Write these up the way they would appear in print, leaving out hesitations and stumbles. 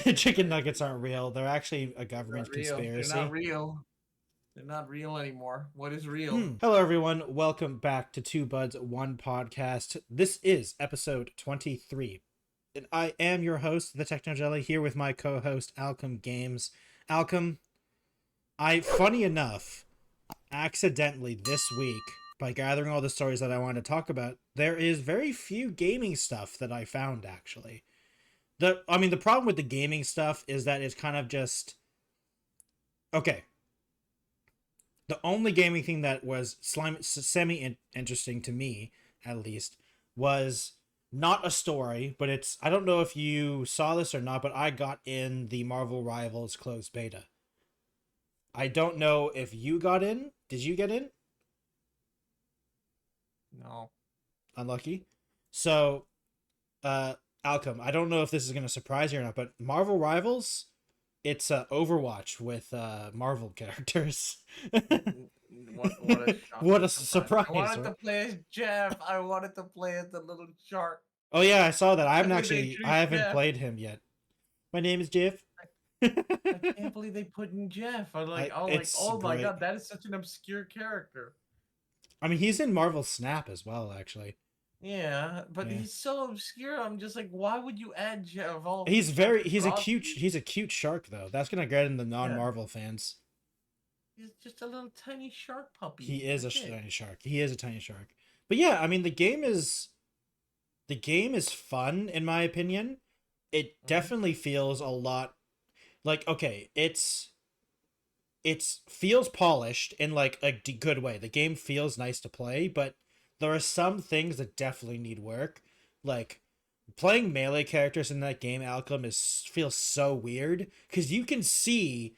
Chicken nuggets aren't real. They're actually a They're not government real. They're conspiracy. not real. They're not real anymore. What is real? Hello, everyone. Welcome back to Two Buds, One Podcast. This is episode 23. And I am your host, the Techno Jelly, here with my co-host, Alchem Games. Alchem, funny enough, accidentally this week, by gathering all the stories that I wanted to talk about, there is very few gaming stuff that I found, actually. The problem with the gaming stuff is that it's kind of just... Okay. The only gaming thing that was semi-interesting to me, at least, was not a story, but it's... I don't know if you saw this or not, but I got in the Marvel Rivals closed beta. I don't know if you got in. Did you get in? No. Unlucky. So, Alchem, I don't know if this is going to surprise you or not, but Marvel Rivals, it's Overwatch with Marvel characters. What a surprise. I wanted to play as Jeff. I wanted to play as the little shark. Oh yeah, I saw that. I haven't Jeff. played him yet. My name is Jeff. I can't believe they put in Jeff. I'm like, oh my god, that is such an obscure character. I mean, he's in Marvel Snap as well, actually. Yeah, but he's so obscure. I'm just like, why would you add Jeff? He's a cute shark though. That's gonna get in the non-Marvel fans. He's just a little tiny shark puppy. He is a tiny shark. He is a tiny shark. But yeah, I mean, the game is fun in my opinion. It definitely feels a lot like, okay, it's feels polished in like a good way. The game feels nice to play, but there are some things that definitely need work. Like playing melee characters in that game, Alchem, feels so weird because you can see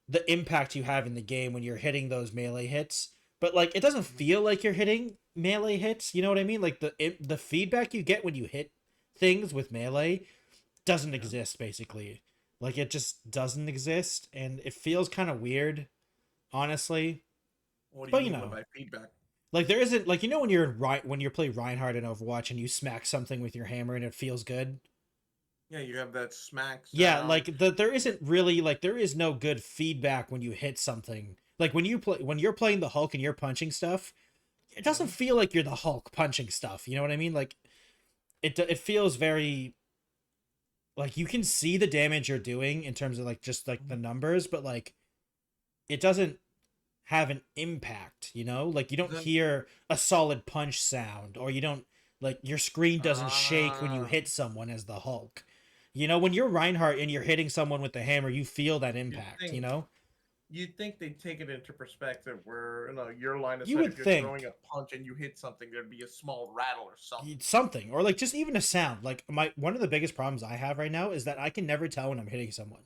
the impact you have in the game when you're hitting those melee hits, but like it doesn't feel like you're hitting melee hits. You know what I mean? Like the feedback you get when you hit things with melee doesn't exist basically. Like it just doesn't exist, and it feels kind of weird, honestly. What do you mean by feedback? Like there isn't, like, you know, when you play Reinhardt in Overwatch and you smack something with your hammer and it feels good. Yeah, you have that smack sound. Yeah, like there isn't really, like, there is no good feedback when you hit something. Like when you're playing the Hulk and you're punching stuff, it doesn't feel like you're the Hulk punching stuff. You know what I mean? Like it feels very, like, you can see the damage you're doing in terms of like just like the numbers, but like it doesn't have an impact, you know? Like you don't hear a solid punch sound, or you don't, like, your screen doesn't shake when you hit someone as the Hulk. You know, when you're Reinhardt and you're hitting someone with the hammer, you feel that impact, you know? You'd think they'd take it into perspective where, you know, your line of sight, if you're throwing a punch and you hit something, there'd be a small rattle or something. Something, or like just even a sound. Like one of the biggest problems I have right now is that I can never tell when I'm hitting someone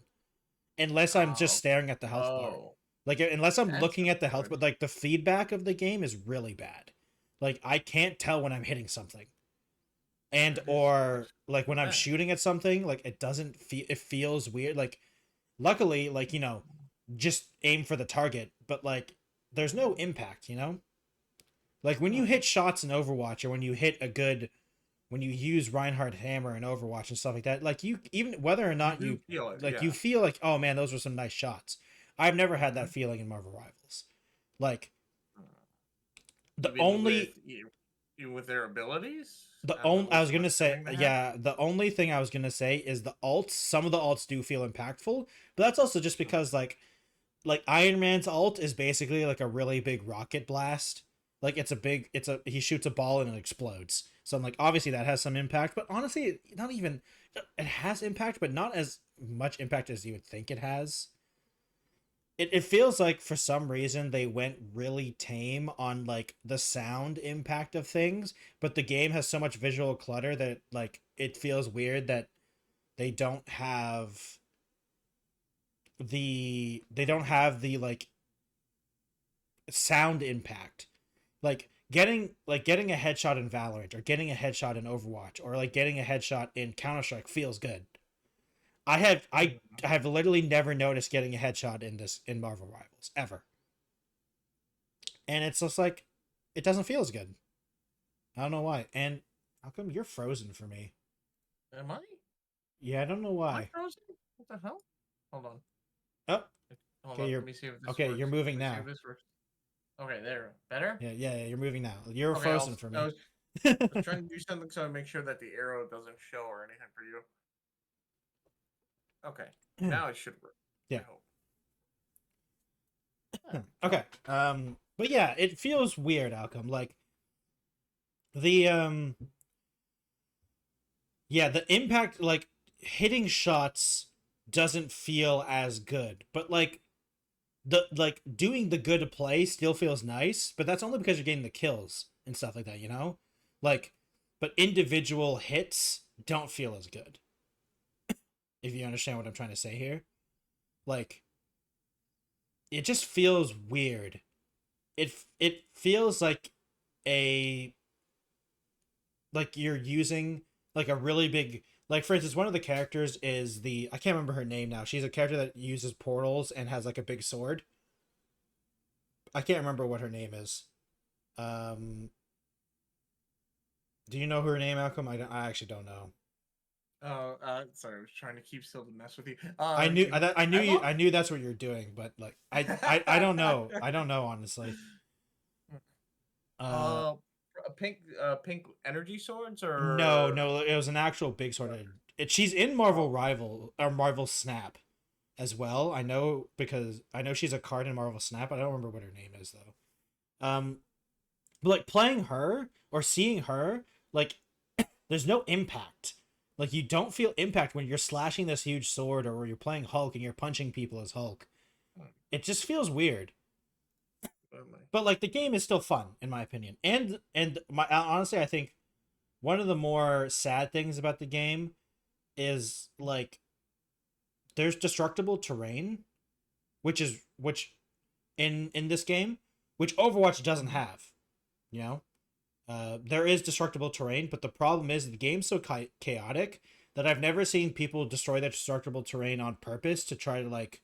unless I'm just staring at the health bar. Like unless I'm looking at the health, but like the feedback of the game is really bad. Like I can't tell when I'm hitting something. And or like when I'm shooting at something, like it doesn't feel, it feels weird. Like luckily, like, you know, just aim for the target, but like there's no impact, you know? Like when you hit shots in Overwatch, or when you use Reinhardt hammer in Overwatch and stuff like that, like you, even whether or not you feel like, oh man, those were some nice shots. I've never had that feeling in Marvel Rivals. Like the only with their abilities. The only thing I was gonna say is the alts. Some of the alts do feel impactful, but that's also just because like Iron Man's ult is basically like a really big rocket blast. Like he shoots a ball and it explodes. So I'm like, obviously that has some impact, but honestly, it has impact, but not as much impact as you would think it has. It feels like for some reason they went really tame on like the sound impact of things, but the game has so much visual clutter that like it feels weird that they don't have the like sound impact. Like getting a headshot in Valorant, or getting a headshot in Overwatch, or like getting a headshot in Counter-Strike feels good. I have literally never noticed getting a headshot in Marvel Rivals ever. And it's just like, it doesn't feel as good. I don't know why. And how come you're frozen for me? Am I? Yeah, I don't know why. Am I frozen? Hold Okay, on, you're let me see if this okay. works. You're moving Let me see now. if this works. Okay, there. Better? Yeah, you're moving now. You're Okay, frozen for me. I was trying to do something so I make sure that the arrow doesn't show or anything for you. Okay, now it should work. Yeah. I hope. Okay. But yeah, it feels weird, Alchem. Like the yeah, the impact, like hitting shots doesn't feel as good, but like doing the good play still feels nice, but that's only because you're getting the kills and stuff like that, you know? Like, but individual hits don't feel as good. If you understand what I'm trying to say here. Like, it just feels weird. It feels like like you're using like a really big, like, for instance, one of the characters is I can't remember her name now. She's a character that uses portals and has like a big sword. I can't remember what her name is. Do you know her name, Alchem? I actually don't know. Sorry, I was trying to keep still to mess with you. I knew that's what you're doing, but like I don't know. I don't know, honestly. Pink energy swords, or no, it was an actual big sword. She's in Marvel Snap as well. I know, because I know she's a card in Marvel Snap. I don't remember what her name is though. But like playing her or seeing her, like there's no impact. Like you don't feel impact when you're slashing this huge sword, or when you're playing Hulk and you're punching people as Hulk. It just feels weird. But like the game is still fun in my opinion. And honestly, I think one of the more sad things about the game is like there's destructible terrain, which in this game, which Overwatch doesn't have, you know? There is destructible terrain, but the problem is the game's so chaotic that I've never seen people destroy that destructible terrain on purpose to try to like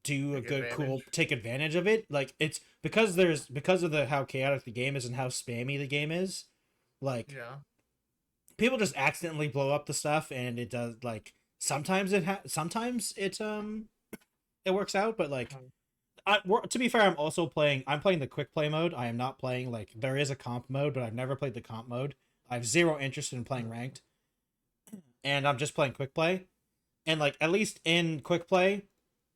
do take advantage of it. Like it's because of how chaotic the game is and how spammy the game is. Like people just accidentally blow up the stuff, and it does like sometimes it works out, but like to be fair, I'm playing the quick play mode. I am not playing, like, there is a comp mode, but I've never played the comp mode. I have zero interest in playing ranked, and I'm just playing quick play. And like at least in quick play,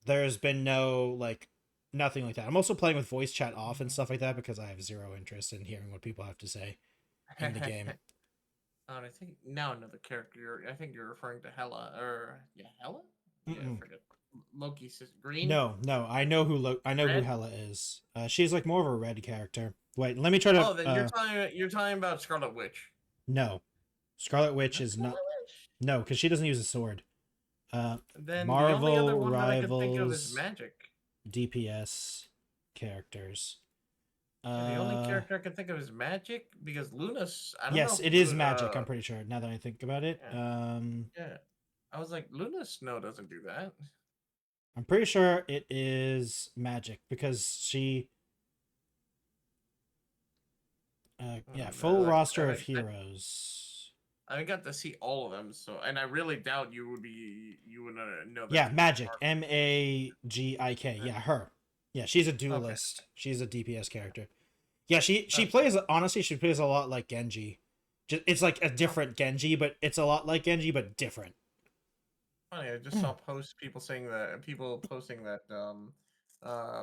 there's been nothing like that. I'm also playing with voice chat off and stuff like that because I have zero interest in hearing what people have to say in the game. I think now another character. I think you're referring to Hela, or Hela. Yeah, I forget. Loki's Green. No, I know who Hela is. She's like more of a red character. Wait, let me try to. Oh, then you're talking about Scarlet Witch. No, Scarlet Witch is not. No, because she doesn't use a sword. Then Marvel the only other one Rivals, that I can think of is Magic. DPS characters. The only character I can think of is Magic, because Luna's. Yes, it is Magic. I'm pretty sure. Now that I think about it. Yeah. I was like, Luna Snow doesn't do that. I'm pretty sure it is Magic because she. Full roster of heroes. I got to see all of them, and I really doubt you would know that. Yeah, Magic, Magik. Yeah, her. Yeah, she's a duelist. Okay. She's a DPS character. Yeah, she plays, honestly, she plays a lot like Genji. It's like a different Genji, but it's a lot like Genji, but different. Funny, I just saw people posting that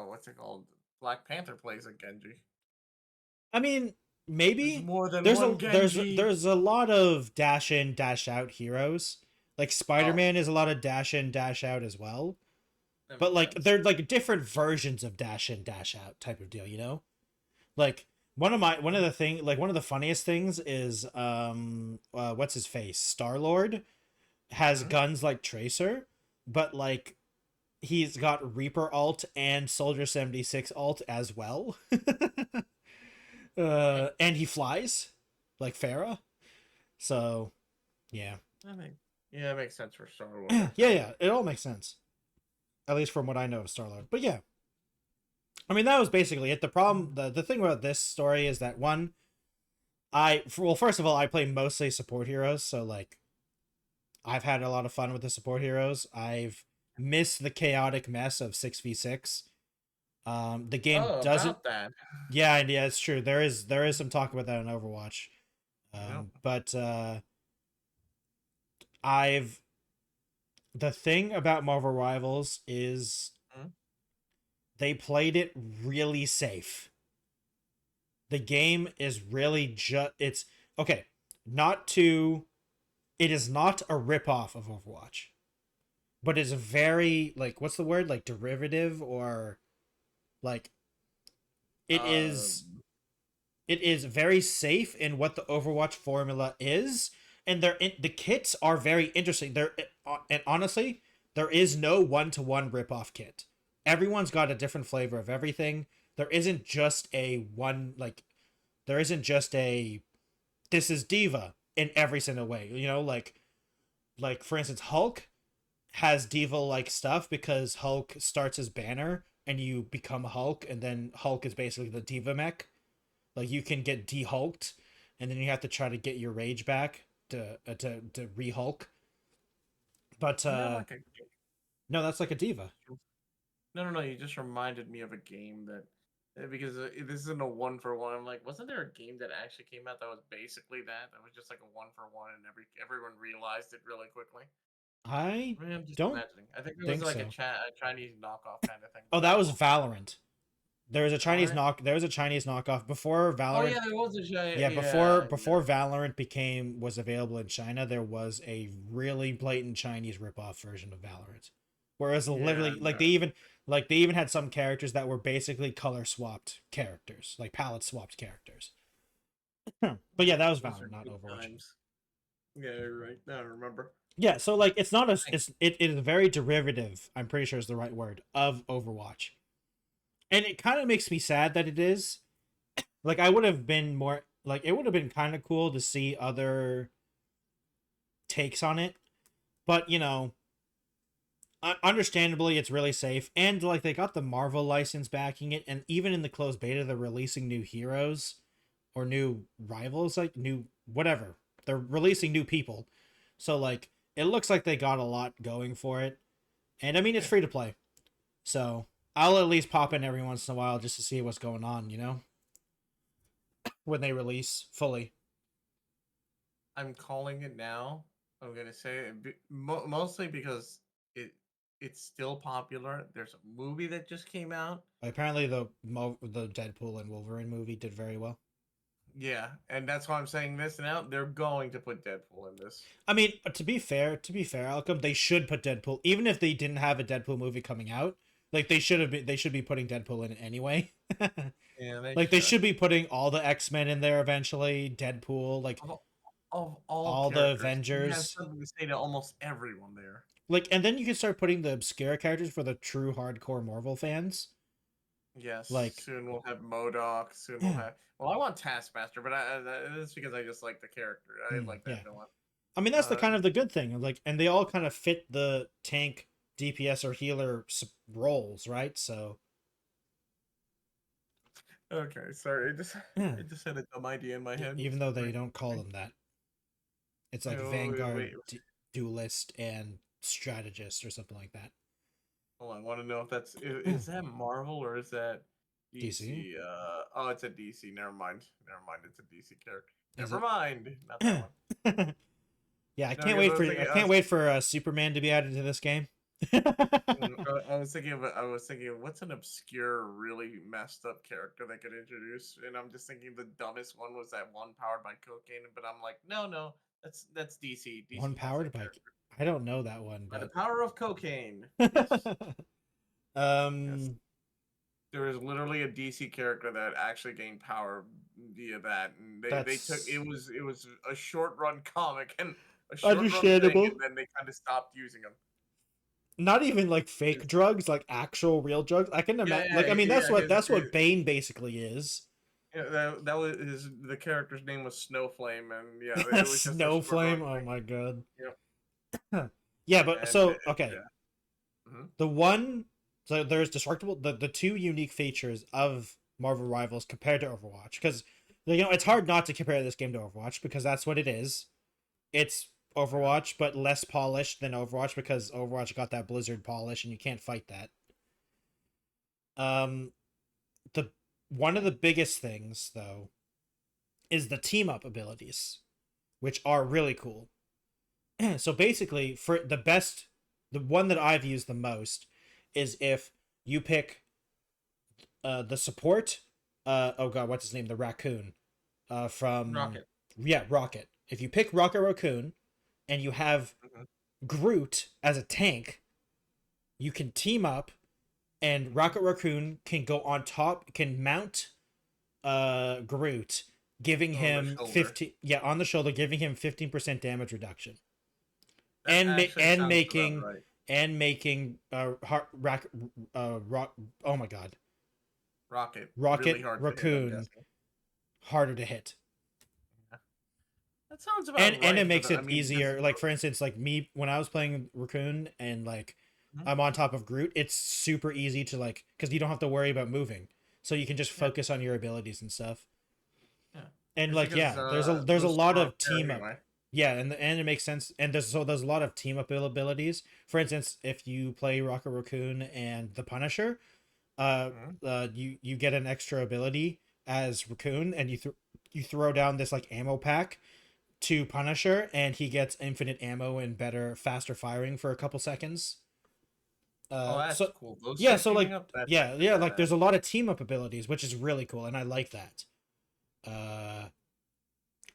what's it called? Black Panther plays like Genji. I mean, maybe Genji. There's a lot of dash in, dash out heroes. Like Spider-Man is a lot of dash in, dash out as well. But like they're like different versions of dash in, dash out type of deal, you know? Like one of the funniest things is what's his face? Star-Lord has guns like Tracer, but like he's got Reaper alt and Soldier 76 alt as well. And he flies like Farah. So yeah. It makes sense for Star-Lord. yeah, it all makes sense. At least from what I know of Star-Lord. But yeah. I mean, that was basically it. The problem, the thing about this story is that first of all, I play mostly support heroes, so like I've had a lot of fun with the support heroes. I've miss the chaotic mess of 6v6. The game Oh, doesn't. about that. Yeah, it's true. There is some talk about that in Overwatch. Yep. But I've the thing about Marvel Rivals is Mhm. they played it really safe. The game is really it's okay. It is not a ripoff of Overwatch, but it's a very like what's the word like derivative or like it is Um, it is very safe in what the Overwatch formula is, and the kits are very interesting. And honestly, there is no one-to-one rip-off kit. Everyone's got a different flavor of everything. There isn't just a one like there isn't just a this is Diva in every single way. Like for instance, Hulk has Diva like stuff because Hulk starts as Banner and you become Hulk, and then Hulk is basically the Diva mech. Like you can get de-hulked, and then you have to try to get your rage back to re-hulk. But isn't that like no, that's like a Diva. no. You just reminded me of a game that because this isn't a one for one. I'm like, wasn't there a game that actually came out that was basically that? That was just like a one for one, and everyone realized it really quickly. I I mean, I'm just don't imagining. I think it was think like so. a Chinese knockoff kind of thing. Oh, that was Valorant. There was a Chinese Valorant? There was a Chinese knockoff before Oh Valorant. yeah, there was a Yeah, yeah. before Valorant was available in China, there was a really blatant Chinese ripoff version of Valorant. Whereas Yeah, literally they even had some characters that were basically color swapped characters, like palette swapped characters. But yeah, that was those are Valorant, not good Overwatch. times. Yeah, you're right. Now I remember. Yeah, so like it's not it is very derivative, I'm pretty sure is the right word, of Overwatch. And it kind of makes me sad that it is. Like I would have been more like it would have been kind of cool to see other takes on it. But, understandably it's really safe, and like they got the Marvel license backing it, and even in the closed beta they're releasing new heroes or new rivals, like new whatever. They're releasing new people. So like it looks like they got a lot going for it. And I mean it's free to play. So I'll at least pop in every once in a while just to see what's going on, when they release fully. I'm calling it now. I'm gonna say it mostly because it's still popular. There's a movie that just came out. Apparently the Deadpool and Wolverine movie did very well. Yeah, and that's why I'm saying this now. They're going to put Deadpool in this. I mean, to be fair, Alchem, they should put Deadpool, even if they didn't have a Deadpool movie coming out. Like they should be putting Deadpool in it anyway. Yeah, they should be putting all the X-Men in there eventually. Deadpool, like of all the Avengers. You have something to say to almost everyone there. Like, and then you can start putting the obscure characters for the true hardcore Marvel fans. Yes. Like soon we'll have MODOK. Soon we'll have. Well, I want Taskmaster, but it's because I just like the character. I like that villain. I mean, that's the kind of the good thing. Like, and they all kind of fit the tank, DPS, or healer roles, right? So. Okay, sorry. It just had a dumb idea in my head. Even though they don't call them that. It's like Vanguard, Duelist, and Strategist, or something like that. Well, I want to know if that's is that Marvel or is that DC? Oh, it's a DC. Never mind. It's a DC character. Never mind. Not that one. Yeah, I can't wait for Superman to be added to this game. I was thinking of what's an obscure, really messed up character they could introduce, and I'm just thinking the dumbest one was that one powered by cocaine. But I'm like, no, that's DC. One powered by. I don't know that one. By the power of cocaine. Yes. Yes. There is literally a DC character that actually gained power via that, and they took it was a short run comic and a short run thing, and then they kind of stopped using them. Not even like fake drugs, like actual real drugs. I can imagine. That's what Bane basically is. Yeah, that was the character's name was Snowflame, and yeah, it was just Snowflame. Oh my god. Yeah. Yeah, but okay. Yeah. The one, so there's destructible. The two unique features of Marvel Rivals compared to Overwatch, because it's hard not to compare this game to Overwatch because that's what it is. It's Overwatch, but less polished than Overwatch because Overwatch got that Blizzard polish and you can't fight that. The one of the biggest things though is the team up abilities, which are really cool. So basically, for the one that I've used the most is if you pick the support, oh god, what's his name? The raccoon from Rocket. Yeah, Rocket. If you pick Rocket Raccoon and you have Groot as a tank, you can team up and Rocket Raccoon can go on top, can mount Groot, giving him 15 on the shoulder, giving him 15% damage reduction. And making oh my god. Rocket really Raccoon harder to hit. That sounds about and it makes it easier. Like for instance, like me when I was playing Raccoon and like I'm on top of Groot, it's super easy to like because you don't have to worry about moving, so you can just focus on your abilities and stuff. Yeah, and like there's a lot of team up. Yeah, and it makes sense. And there's a lot of team up abilities. For instance, if you play Rocket Raccoon and the Punisher, you get an extra ability as Raccoon, and you throw down this like ammo pack to Punisher, and he gets infinite ammo and faster firing for a couple seconds. That's cool. Like there's a lot of team up abilities, which is really cool, and I like that.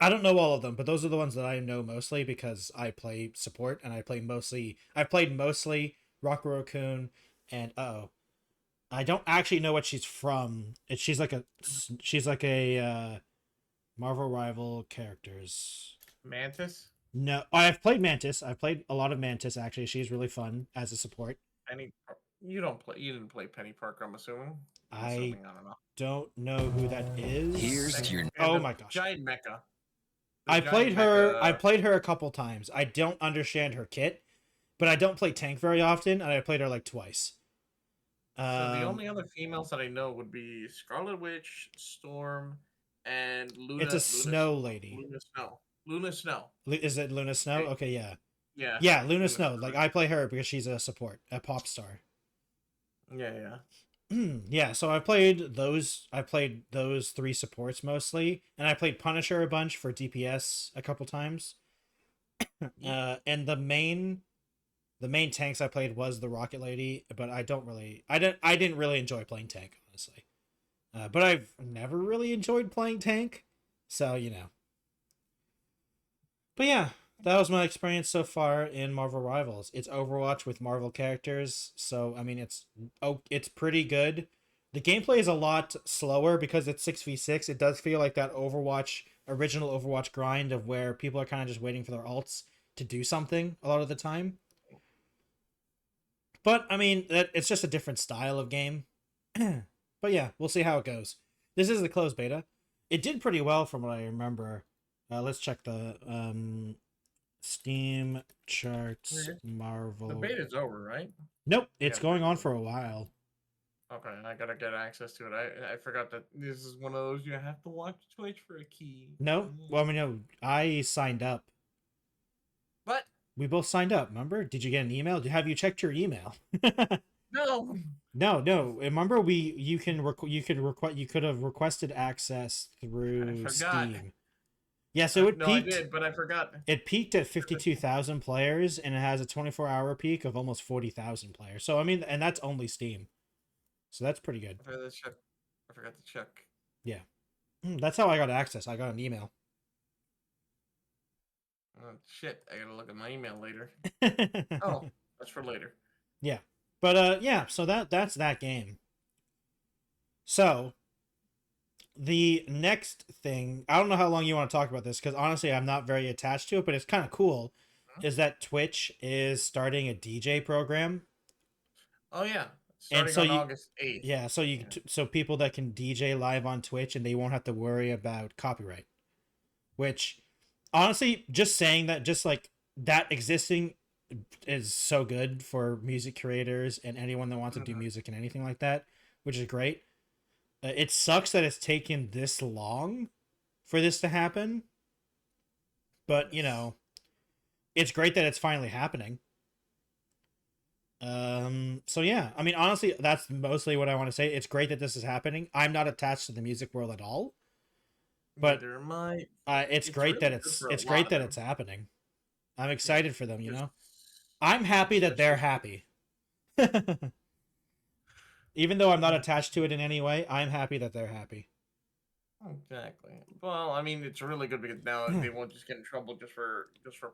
I don't know all of them, but those are the ones that I know mostly because I play support and I played mostly Rocket Raccoon and I don't actually know what she's from. She's like a Marvel rival characters. Mantis? No, I've played Mantis. I've played a lot of Mantis actually. She's really fun as a support. You didn't play Penny Parker, I'm assuming. I don't know who that is. Here's your oh my gosh. Giant mecha. I played her a couple times. I don't understand her kit, but I don't play tank very often, and I played her like twice. So the only other females that I know would be Scarlet Witch, Storm, and Luna. It's a snow lady. Luna Snow. Is it Luna Snow? Okay, yeah. Yeah. Yeah, Luna Snow. Like I play her because she's a support, a pop star. Yeah. Yeah, so I played those three supports mostly, and I played Punisher a bunch for DPS a couple times. And the main tanks I played was the Rocket Lady, but I didn't really enjoy playing tank, honestly. But I've never really enjoyed playing tank, so you know. But yeah, that was my experience so far in Marvel Rivals. It's Overwatch with Marvel characters, so I mean it's pretty good. The gameplay is a lot slower because it's 6v6. It does feel like that original Overwatch grind of where people are kind of just waiting for their ults to do something a lot of the time. But I mean, it's just a different style of game. But yeah, we'll see how it goes. This is the closed beta. It did pretty well from what I remember. Let's check the Steam charts. Marvel. The beta's over, right? Nope, it's going on for a while. Okay, I gotta get access to it. I forgot that this is one of those you have to watch Twitch for a key. No, well, I mean, no, I signed up. What? We both signed up. Remember? Did you get an email? Have you checked your email? No. No. Remember, you could have requested access through Steam. Yeah, so it peaked. I did, but I forgot. It peaked at 52,000 players, and it has a 24-hour peak of almost 40,000 players. So I mean, and that's only Steam. So that's pretty good. I forgot to check. Yeah, that's how I got access. I got an email. Oh, shit, I gotta look at my email later. Oh, that's for later. Yeah, but yeah. So that's that game. So. The next thing, I don't know how long you want to talk about this because honestly, I'm not very attached to it, but it's kind of cool. Is that Twitch is starting a DJ program? Oh yeah, starting on August 8th. Yeah, so so people that can DJ live on Twitch and they won't have to worry about copyright. Which, honestly, just saying that, just like that existing, is so good for music creators and anyone that wants to do music and anything like that, which is great. It sucks that it's taken this long for this to happen, but you know, it's great that it's finally happening. So yeah, I mean, honestly, that's mostly what I want to say. It's great that this is happening. I'm not attached to the music world at all, but it's great really that good for a it's lot great of that them. it's happening. I'm excited for them, you Just- know. I'm happy that they're especially- happy. Even though I'm not attached to it in any way, I'm happy that they're happy. Exactly. Well, I mean, it's really good because now they won't just get in trouble just for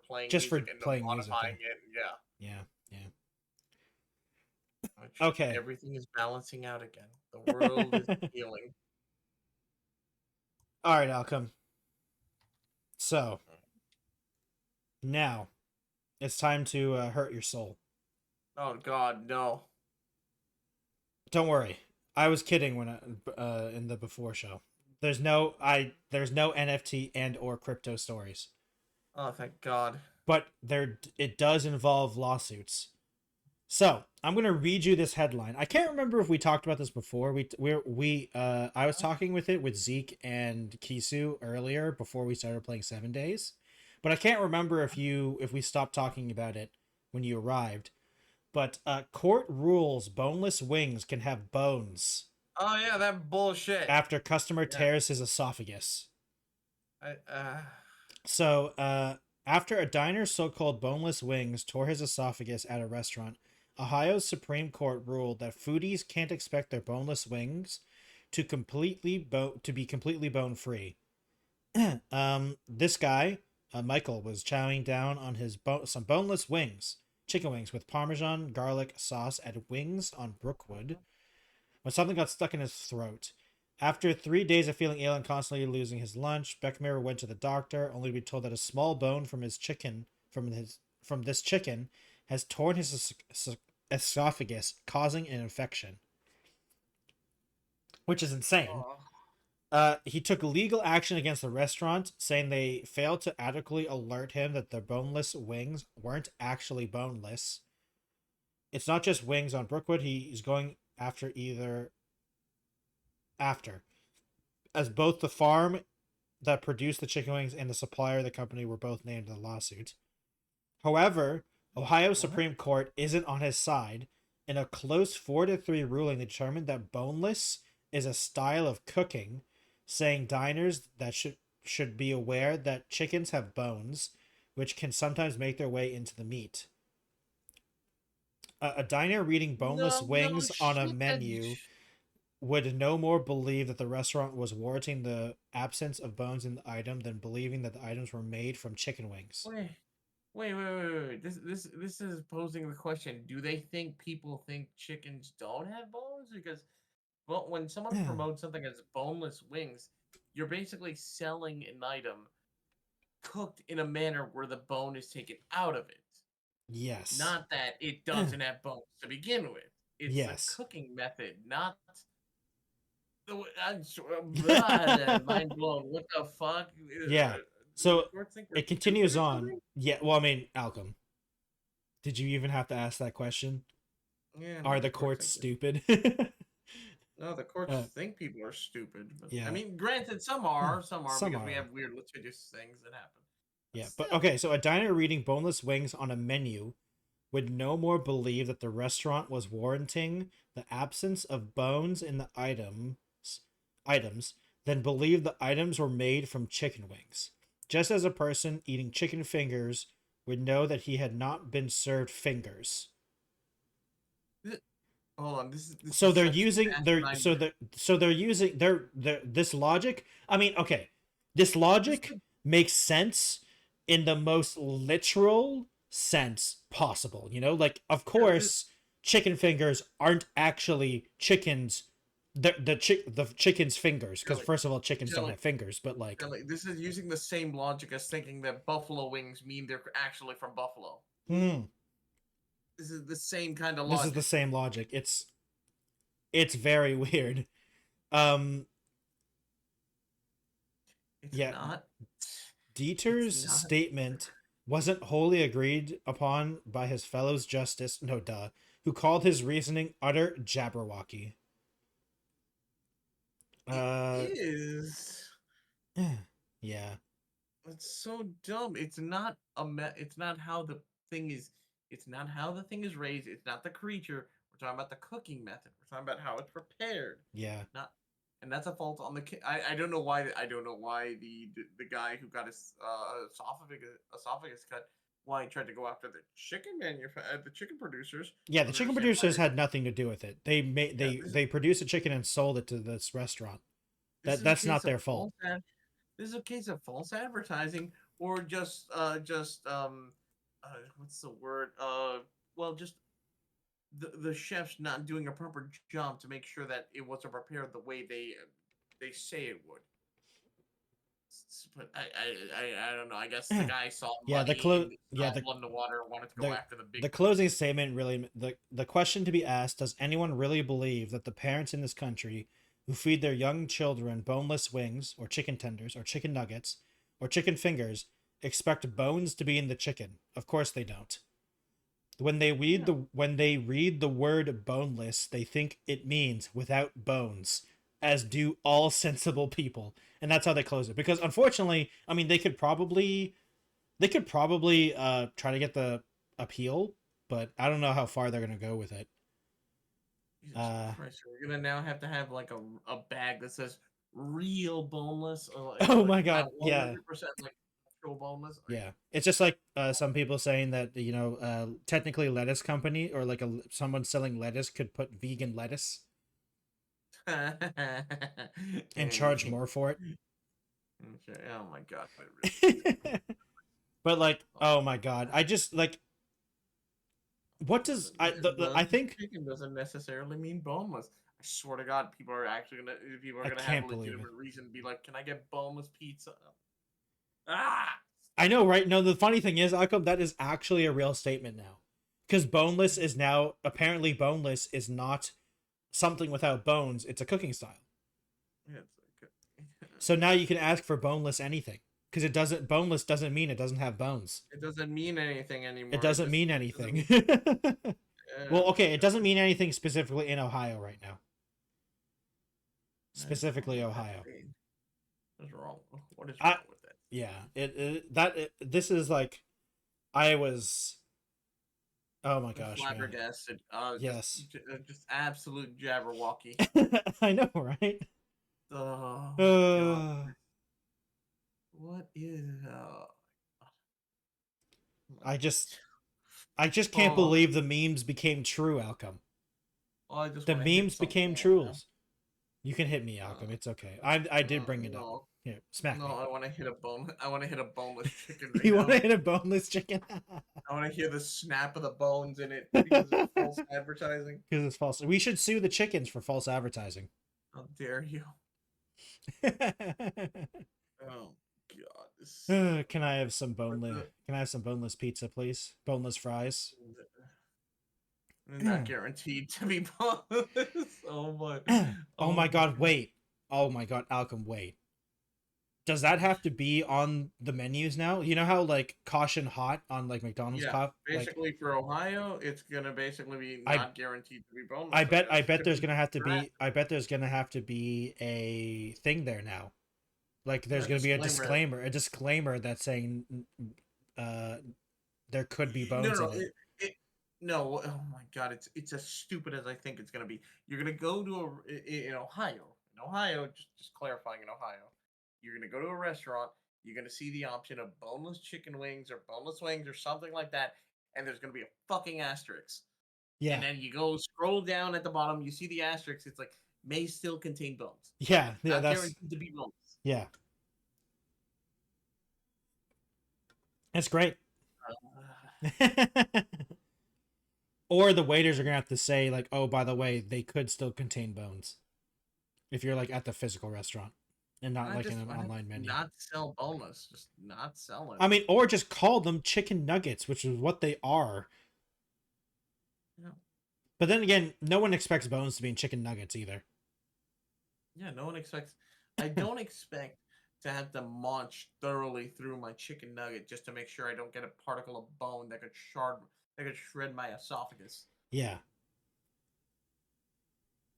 playing Just for music and playing music, modifying it. Yeah. Yeah. Which Okay. Everything is balancing out again. The world is healing. All right, Alchem. So now it's time to hurt your soul. Oh God, no. Don't worry. I was kidding when in the before show. There's no NFT and or crypto stories. Oh, thank God. But it does involve lawsuits. So I'm gonna read you this headline. I can't remember if we talked about this before. I was talking with Zeke and Kisu earlier before we started playing 7 Days, but I can't remember if we stopped talking about it when you arrived. But court rules boneless wings can have bones. Oh yeah, that bullshit. After customer tears his esophagus. So after a diner's so-called boneless wings tore his esophagus at a restaurant, Ohio's Supreme Court ruled that foodies can't expect their boneless wings to be completely bone-free. This guy, Michael, was chowing down on his some boneless wings, chicken wings with Parmesan garlic sauce at Wings on Brookwood, when something got stuck in his throat. After 3 days of feeling ill and constantly losing his lunch, Beckmere went to the doctor, only to be told that a small bone from this chicken has torn his esophagus, causing an infection. Which is insane. He took legal action against the restaurant, saying they failed to adequately alert him that the boneless wings weren't actually boneless. It's not just Wings on Brookwood. He's going after as both the farm that produced the chicken wings and the supplier of the company were both named in the lawsuit. However, Ohio Supreme Court isn't on his side. In a close 4-3 ruling, they determined that boneless is a style of cooking, saying diners that should be aware that chickens have bones, which can sometimes make their way into the meat. A diner reading boneless wings on a menu would no more believe that the restaurant was warranting the absence of bones in the item than believing that the items were made from chicken wings. Wait. This is posing the question: do they think people think chickens don't have bones? Because, well, when someone promotes something as boneless wings, you're basically selling an item cooked in a manner where the bone is taken out of it. Yes. Not that it doesn't have bones to begin with. It's the cooking method, not mind blown. What the fuck? Yeah. So it continues on. Yeah. Well, I mean, Alchem, did you even have to ask that question? Yeah. Are the courts stupid? No, the courts think people are stupid. But, yeah. I mean, granted, some are because we have weird litigious things that happen. Yeah, but okay, so a diner reading boneless wings on a menu would no more believe that the restaurant was warranting the absence of bones in the items than believe the items were made from chicken wings. Just as a person eating chicken fingers would know that he had not been served fingers. Hold on, so they're using this logic. I mean, okay, this logic makes sense in the most literal sense possible. You know, like, of course, chicken fingers aren't actually chickens. The chicken's fingers, because first of all, chickens don't have fingers. But like, this is using the same logic as thinking that buffalo wings mean they're actually from Buffalo. This is the same kind of logic. This is the same logic. It's very weird. It's not. Dieter's statement wasn't wholly agreed upon by his fellow justice, who called his reasoning utter jabberwocky. It is. Yeah. It's so dumb. It's not it's not how the thing is. It's not how the thing is raised. It's not the creature. We're talking about the cooking method. We're talking about how it's prepared. Yeah. Not, and that's a fault on the. I don't know why. I don't know why the guy who got his esophagus cut. Why he tried to go after the the chicken producers. Yeah, the chicken producers had nothing to do with it. They produced a chicken and sold it to this restaurant. That's not their fault. This is a case of false advertising, or just what's the word? Well, just the chefs not doing a proper job to make sure that it wasn't prepared the way they say it would. But I don't know. I guess the guy saw money, blood in the water, wanted to go after the big. The closing statement really, the question to be asked: does anyone really believe that the parents in this country who feed their young children boneless wings or chicken tenders or chicken nuggets or chicken fingers expect bones to be in the chicken? Of course they don't. When they read the word boneless, they think it means without bones, as do all sensible people. And that's how they close it. Because unfortunately, I mean, they could probably try to get the appeal, but I don't know how far they're going to go with it. Christ, we're gonna now have to have like a bag that says real boneless. Or oh my god, yeah, 100% like actual boneless. Yeah, it's just like some people saying that technically lettuce company or like someone selling lettuce could put vegan lettuce and charge more for it. Okay. Oh my god. Really but like, oh my god, I just like. What does I think chicken doesn't necessarily mean boneless. I swear to God, people are gonna have a legitimate reason to be like, "Can I get boneless pizza?" Ah! I know, right? No, the funny thing is, Alchem, that is actually a real statement now, because boneless is now apparently boneless is not something without bones. It's a cooking style. Yeah, so now you can ask for boneless anything. Because boneless doesn't mean it doesn't have bones. It doesn't mean anything anymore. It doesn't mean anything. Well, okay, it doesn't mean anything specifically in Ohio right now. Specifically Ohio. What's wrong? What is wrong with that? Yeah, this is like, I was. Oh my gosh, flabbergasted. Yes. Just absolute jabberwocky. I know, right? What is I just can't believe the memes became true, Alchem. The memes became true. You can hit me, Alchem. It's okay. I did bring it up. Here, smack me. I want to hit a boneless chicken. You want to hit a boneless chicken? I want to hear the snap of the bones in it because it's false advertising. Because it's false. We should sue the chickens for false advertising. How dare you? Oh. God, can I have some boneless? Can I have some boneless pizza, please? Boneless fries. Not guaranteed to be boneless. Oh my god! Wait. Oh my god, Alchem, wait. Does that have to be on the menus now? You know how like caution hot on like McDonald's cup? Basically like, for Ohio, it's gonna basically be not guaranteed to be boneless. I bet there's gonna have to be. I bet there's gonna have to be a thing there now. Like there's going to be a disclaimer that's saying there could be bones in it. No, oh my god, it's as stupid as I think it's going to be. You're going to go to in Ohio, just clarifying, in Ohio, you're going to go to a restaurant, you're going to see the option of boneless chicken wings or boneless wings or something like that, and there's going to be a fucking asterisk. Yeah. And then you go scroll down at the bottom, you see the asterisk, it's like may still contain bones. Yeah, not guaranteed to be boneless. Yeah. That's great. Or the waiters are going to have to say, like, oh, by the way, they could still contain bones. If you're, like, at the physical restaurant. And not, like, in an online menu. Not sell boneless. Just not sell it. I mean, or just call them chicken nuggets, which is what they are. Yeah. But then again, no one expects bones to be in chicken nuggets either. Yeah, no one expects... I don't expect to have to munch thoroughly through my chicken nugget just to make sure I don't get a particle of bone that could shred my esophagus. Yeah.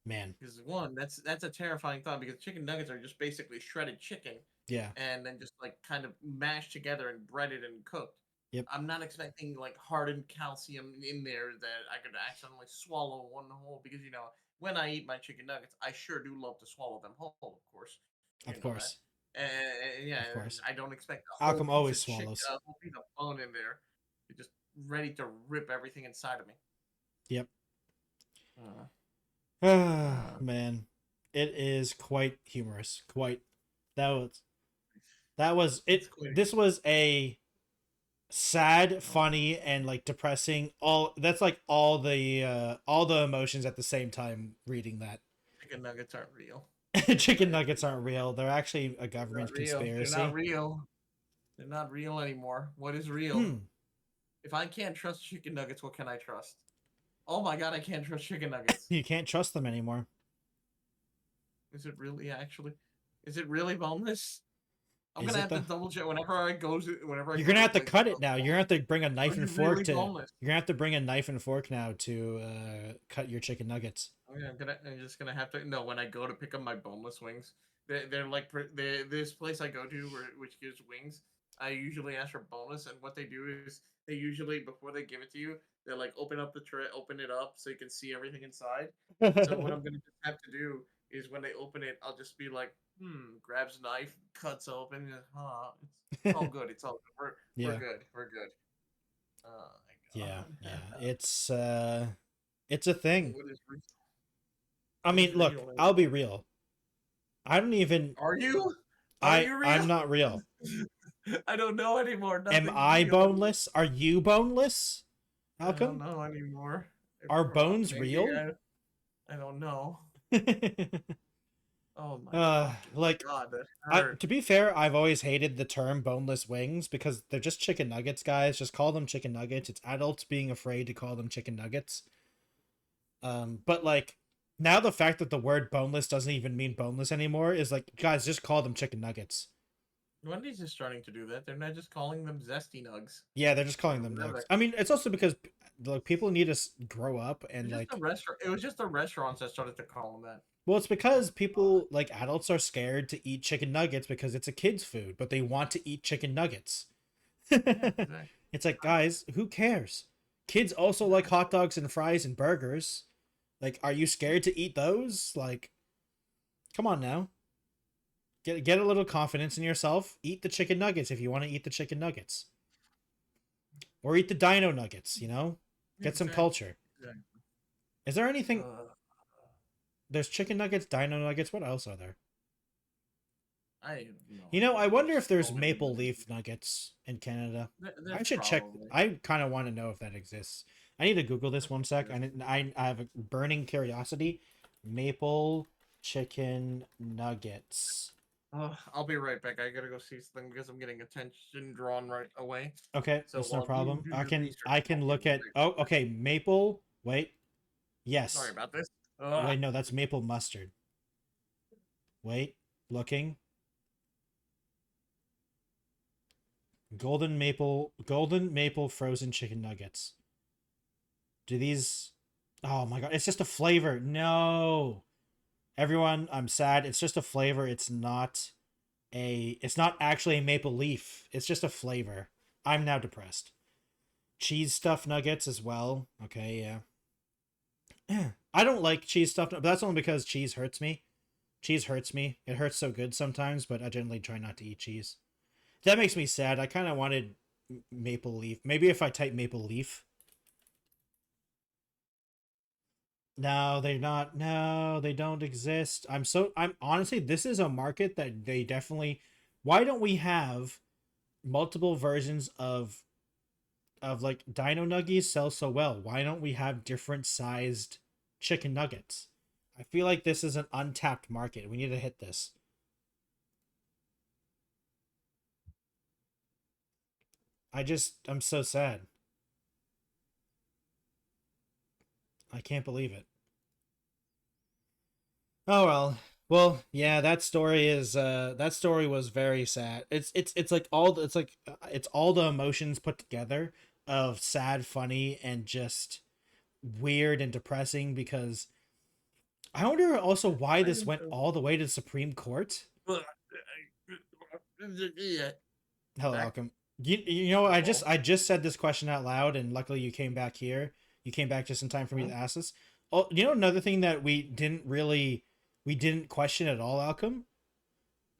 Man. Because one, that's a terrifying thought, because chicken nuggets are just basically shredded chicken. Yeah. And then just like kind of mashed together and breaded and cooked. Yep. I'm not expecting like hardened calcium in there that I could accidentally swallow one whole, because when I eat my chicken nuggets, I sure do love to swallow them whole, of course. Of course. Yeah, of course. I don't expect a whole Alchem always swallows. A whole piece of bone in there, just ready to rip everything inside of me. Yep. Man, it is quite humorous. That was it. This was a sad, funny, and like depressing. That's like all the emotions at the same time. Reading that. Chicken nuggets aren't real. Chicken nuggets aren't real. They're actually a government conspiracy. They're not real. They're not real anymore. What is real? If I can't trust chicken nuggets, what can I trust? Oh my god, I can't trust chicken nuggets. You can't trust them anymore. Is it really actually? Is it really boneless? I'm gonna have to double check whenever I go. You're gonna have to cut it now. You're gonna have to bring a knife and fork to. Boneless? You're gonna have to bring a knife and fork now to cut your chicken nuggets. Oh yeah, I'm just gonna have to. No, when I go to pick up my boneless wings, they're like this place I go to which gives wings. I usually ask for boneless, and what they do is they usually, before they give it to you, they like open up the tray, open it up so you can see everything inside. So what I'm gonna just have to do is when they open it, I'll just be like, grabs a knife, cuts open, it's all good. It's all good. We're good. We're good. Oh my god. Yeah. It's a thing. What is real? I mean, look, I'll be real. I don't even. Are you? Are you real? I'm not real. I don't know anymore. Am I boneless? Are you boneless? Alchem? I don't know anymore. Are bones real? I don't know. Oh my god. Like, to be fair, I've always hated the term boneless wings because they're just chicken nuggets, guys. Just call them chicken nuggets. It's adults being afraid to call them chicken nuggets. But like, now the fact that the word boneless doesn't even mean boneless anymore is like, guys, just call them chicken nuggets. Wendy's is starting to do that. They're not just calling them zesty nugs. Yeah, they're just calling them nugs. I mean, it's also because like people need to grow up and like. It was just the restaurants that started to call them that. Well, it's because people like adults are scared to eat chicken nuggets because it's a kid's food, but they want to eat chicken nuggets. Exactly. It's like, guys, who cares? Kids also like hot dogs and fries and burgers. Like, are you scared to eat those? Like, come on now. Get a little confidence in yourself. Eat the chicken nuggets if you want to eat the chicken nuggets. Or eat the dino nuggets, Get some culture. Exactly. Is there anything... There's chicken nuggets, dino nuggets. What else are there? I wonder if there's maple leaf nuggets in Canada. I should check. I kind of want to know if that exists. I need to Google this one sec. I have a burning curiosity. Maple chicken nuggets. I'll be right back. I gotta go see something because I'm getting attention drawn right away. Okay, so that's no problem. I can look at. Oh, okay. Maple. Wait. Yes. Sorry about this. Wait, no, that's maple mustard. Wait, looking. Golden maple frozen chicken nuggets. Do these... Oh my god, it's just a flavor. No. Everyone, I'm sad. It's just a flavor. It's not actually a maple leaf. It's just a flavor. I'm now depressed. Cheese stuffed nuggets as well. Okay, yeah. I don't like cheese stuffed, but that's only because cheese hurts me. Cheese hurts me. It hurts so good sometimes, but I generally try not to eat cheese. That makes me sad. I kind of wanted maple leaf. Maybe if I type maple leaf. No, they're not. No, they don't exist. I'm honestly, this is a market that they definitely... Why don't we have multiple versions of like dino nuggies sell so well? Why don't we have different sized chicken nuggets? I feel like this is an untapped market. We need to hit this. I'm so sad. I can't believe it. Oh well, yeah, that story was very sad. It's all the emotions put together of sad, funny, and just weird and depressing because I wonder also why this went all the way to the Supreme Court. Hello, Alchem. You know, I just said this question out loud, and luckily you came back here. You came back just in time for me to ask this. Oh, you know, another thing that we didn't question at all, Alchem?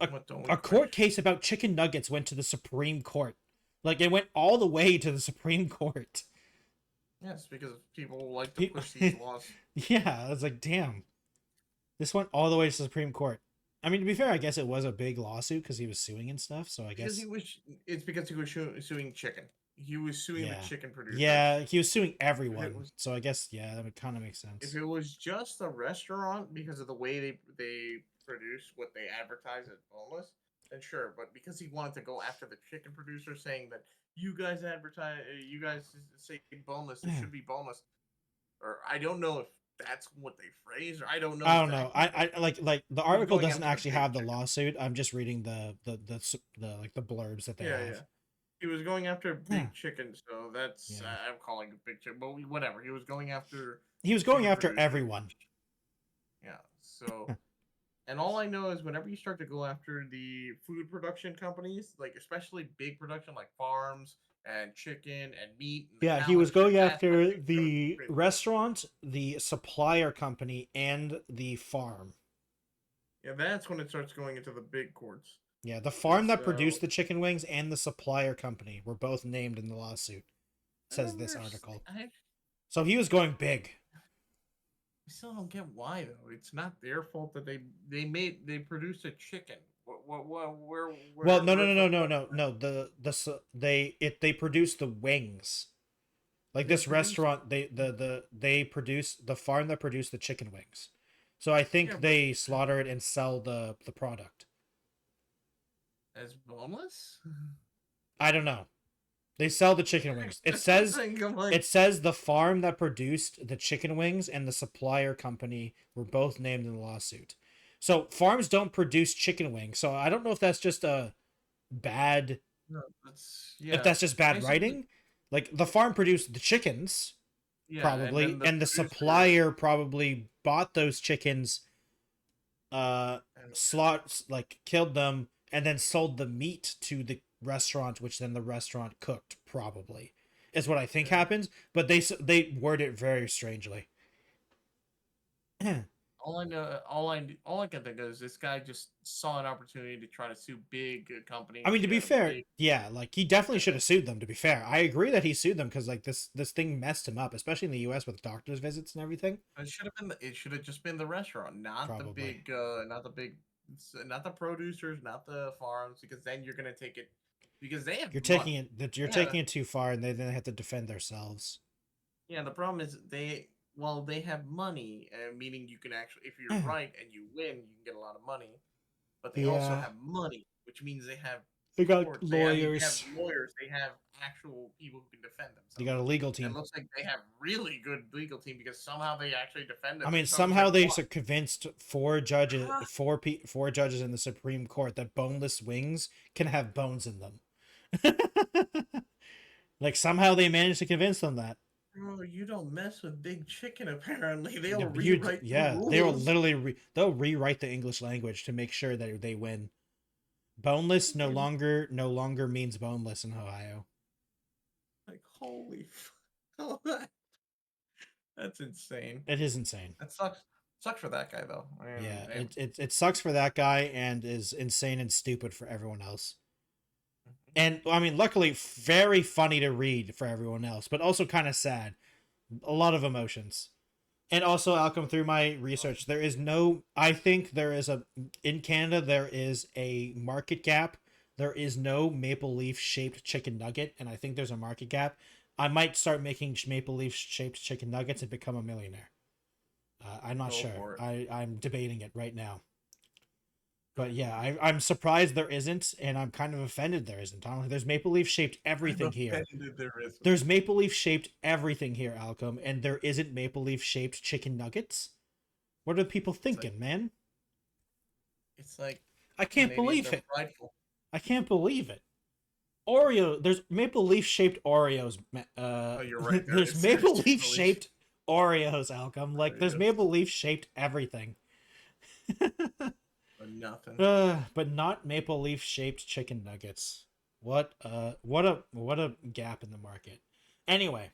A court case about chicken nuggets went to the Supreme Court. Like, it went all the way to the Supreme Court. Yes, because people like to push these laws. Yeah, I was like, damn. This went all the way to the Supreme Court. I mean, to be fair, I guess it was a big lawsuit because he was suing and stuff, so I guess... It's because he was suing chicken. He was suing the chicken producer. Yeah, he was suing everyone, so I guess, yeah, that would kind of make sense. If it was just a restaurant, because of the way they produce what they advertise as Boneless, then sure, but because he wanted to go after the chicken producer saying that you guys say Boneless, it should be Boneless, or I don't know if that's what they phrase, or I don't know. I like the article doesn't actually have the lawsuit. I'm just reading the like the blurbs that they have. Yeah. He was going after big chicken, so that's I'm calling it big chicken, but whatever. He was going after everyone. Yeah. So, and all I know is whenever you start to go after the food production companies, like especially big production like farms and chicken and meat. And he was going after the restaurant, the supplier company, and the farm. Yeah, that's when it starts going into the big courts. Yeah, the farm that produced the chicken wings and the supplier company were both named in the lawsuit, says this article. So he was going big. I still don't get why though. It's not their fault that they produced a chicken. Well, no. They produced the wings. Like this restaurant, they produce the farm that produced the chicken wings. So I think they slaughter it and sell the product. As Boneless? I don't know. They sell the chicken wings. It says the farm that produced the chicken wings and the supplier company were both named in the lawsuit. So farms don't produce chicken wings. So I don't know if that's just a bad. No, if that's just bad writing. Like the farm produced the chickens, probably, and the supplier probably bought those chickens, killed them, and then sold the meat to the restaurant, which then the restaurant cooked, probably is what I think happened, but they word it very strangely. all I can think of is this guy just saw an opportunity to try to sue big companies. I mean, to be fair, like he definitely should have sued them. To be fair, I agree that he sued them because like this thing messed him up, especially in the U.S. with doctor's visits and everything. It should have just been the restaurant, not the big, not the producers, not the farms, because then you're gonna take it. Because they have taking it too far, and then they have to defend themselves. Yeah, the problem is they have money, meaning you can actually, if you're right and you win, you can get a lot of money. But they also have money, which means they got courts, lawyers. They have lawyers. They have actual people who can defend themselves. They got a legal team. It looks like they have really good legal team because somehow they actually defend themselves. I mean, somehow they convinced four judges in the Supreme Court that boneless wings can have bones in them. Like somehow they managed to convince them that. Bro, you don't mess with big chicken. Apparently, they'll rewrite. The rules. They will literally they'll rewrite the English language to make sure that they win. Boneless no longer means boneless in Ohio. Like holy, that's insane. It is insane. That sucks. Sucks for that guy though. It sucks for that guy and is insane and stupid for everyone else. And I mean, luckily, very funny to read for everyone else, but also kind of sad. A lot of emotions. And also, Alchem, through my research, I think in Canada, there is a market gap. There is no maple leaf shaped chicken nugget, and I think there's a market gap. I might start making maple leaf shaped chicken nuggets and become a millionaire. I'm not sure. I'm debating it right now. But yeah, I'm surprised there isn't, and I'm kind of offended there isn't. There's maple leaf shaped everything here. There's maple leaf shaped everything here, Alchem, and there isn't maple leaf shaped chicken nuggets. What are people thinking, man? It's like I can't believe it. Prideful. I can't believe it. Oreo. There's maple leaf shaped Oreos. You're right. There's maple leaf shaped Oreos, Alchem. Like, there's maple leaf shaped everything. But nothing. But not maple leaf shaped chicken nuggets. What a gap in the market. Anyway,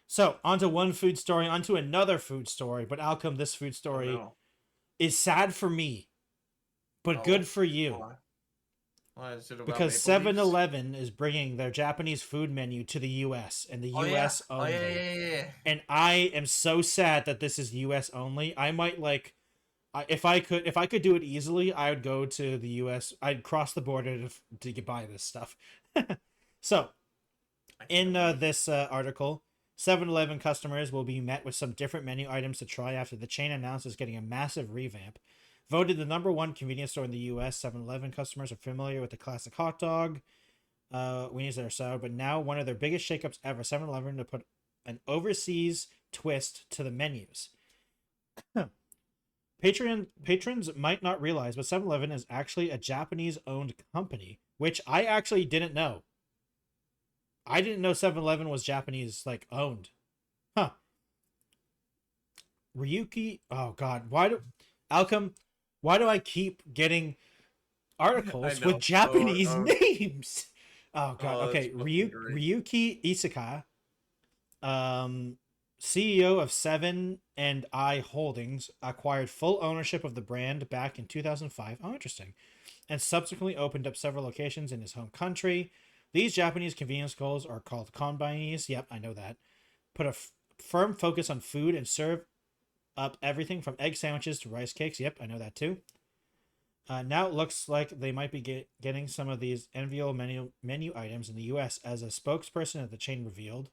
so onto one food story, onto another food story. But Alchem, this food story is sad for me, but good for you. Why is it about because 7-Eleven is bringing their Japanese food menu to the U.S. and the U.S. only. Yeah. And I am so sad that this is U.S. only. I might if I could do it easily, I would go to the U.S. I'd cross the border to buy this stuff. So, in this article, 7-Eleven customers will be met with some different menu items to try after the chain announces getting a massive revamp. Voted the #1 convenience store in the U.S., 7-Eleven customers are familiar with the classic hot dog, weenies that are sour, but now one of their biggest shakeups ever, 7-Eleven to put an overseas twist to the menus. Patrons might not realize, but 7-Eleven is actually a Japanese-owned company, which I actually didn't know. I didn't know 7-Eleven was Japanese, owned. Huh. Ryuki... Oh, God. Alchem... Why do I keep getting articles with Japanese names? Oh, God. Okay. Ryuki Isaka, CEO of 7 and I Holdings, acquired full ownership of the brand back in 2005. Oh, interesting. And subsequently opened up several locations in his home country. These Japanese convenience stores are called konbinis. Yep, I know that. Put a firm focus on food and serve up everything from egg sandwiches to rice cakes. Yep, I know that too. Now it looks like they might be getting some of these enviable menu items in the U.S. as a spokesperson at the chain revealed.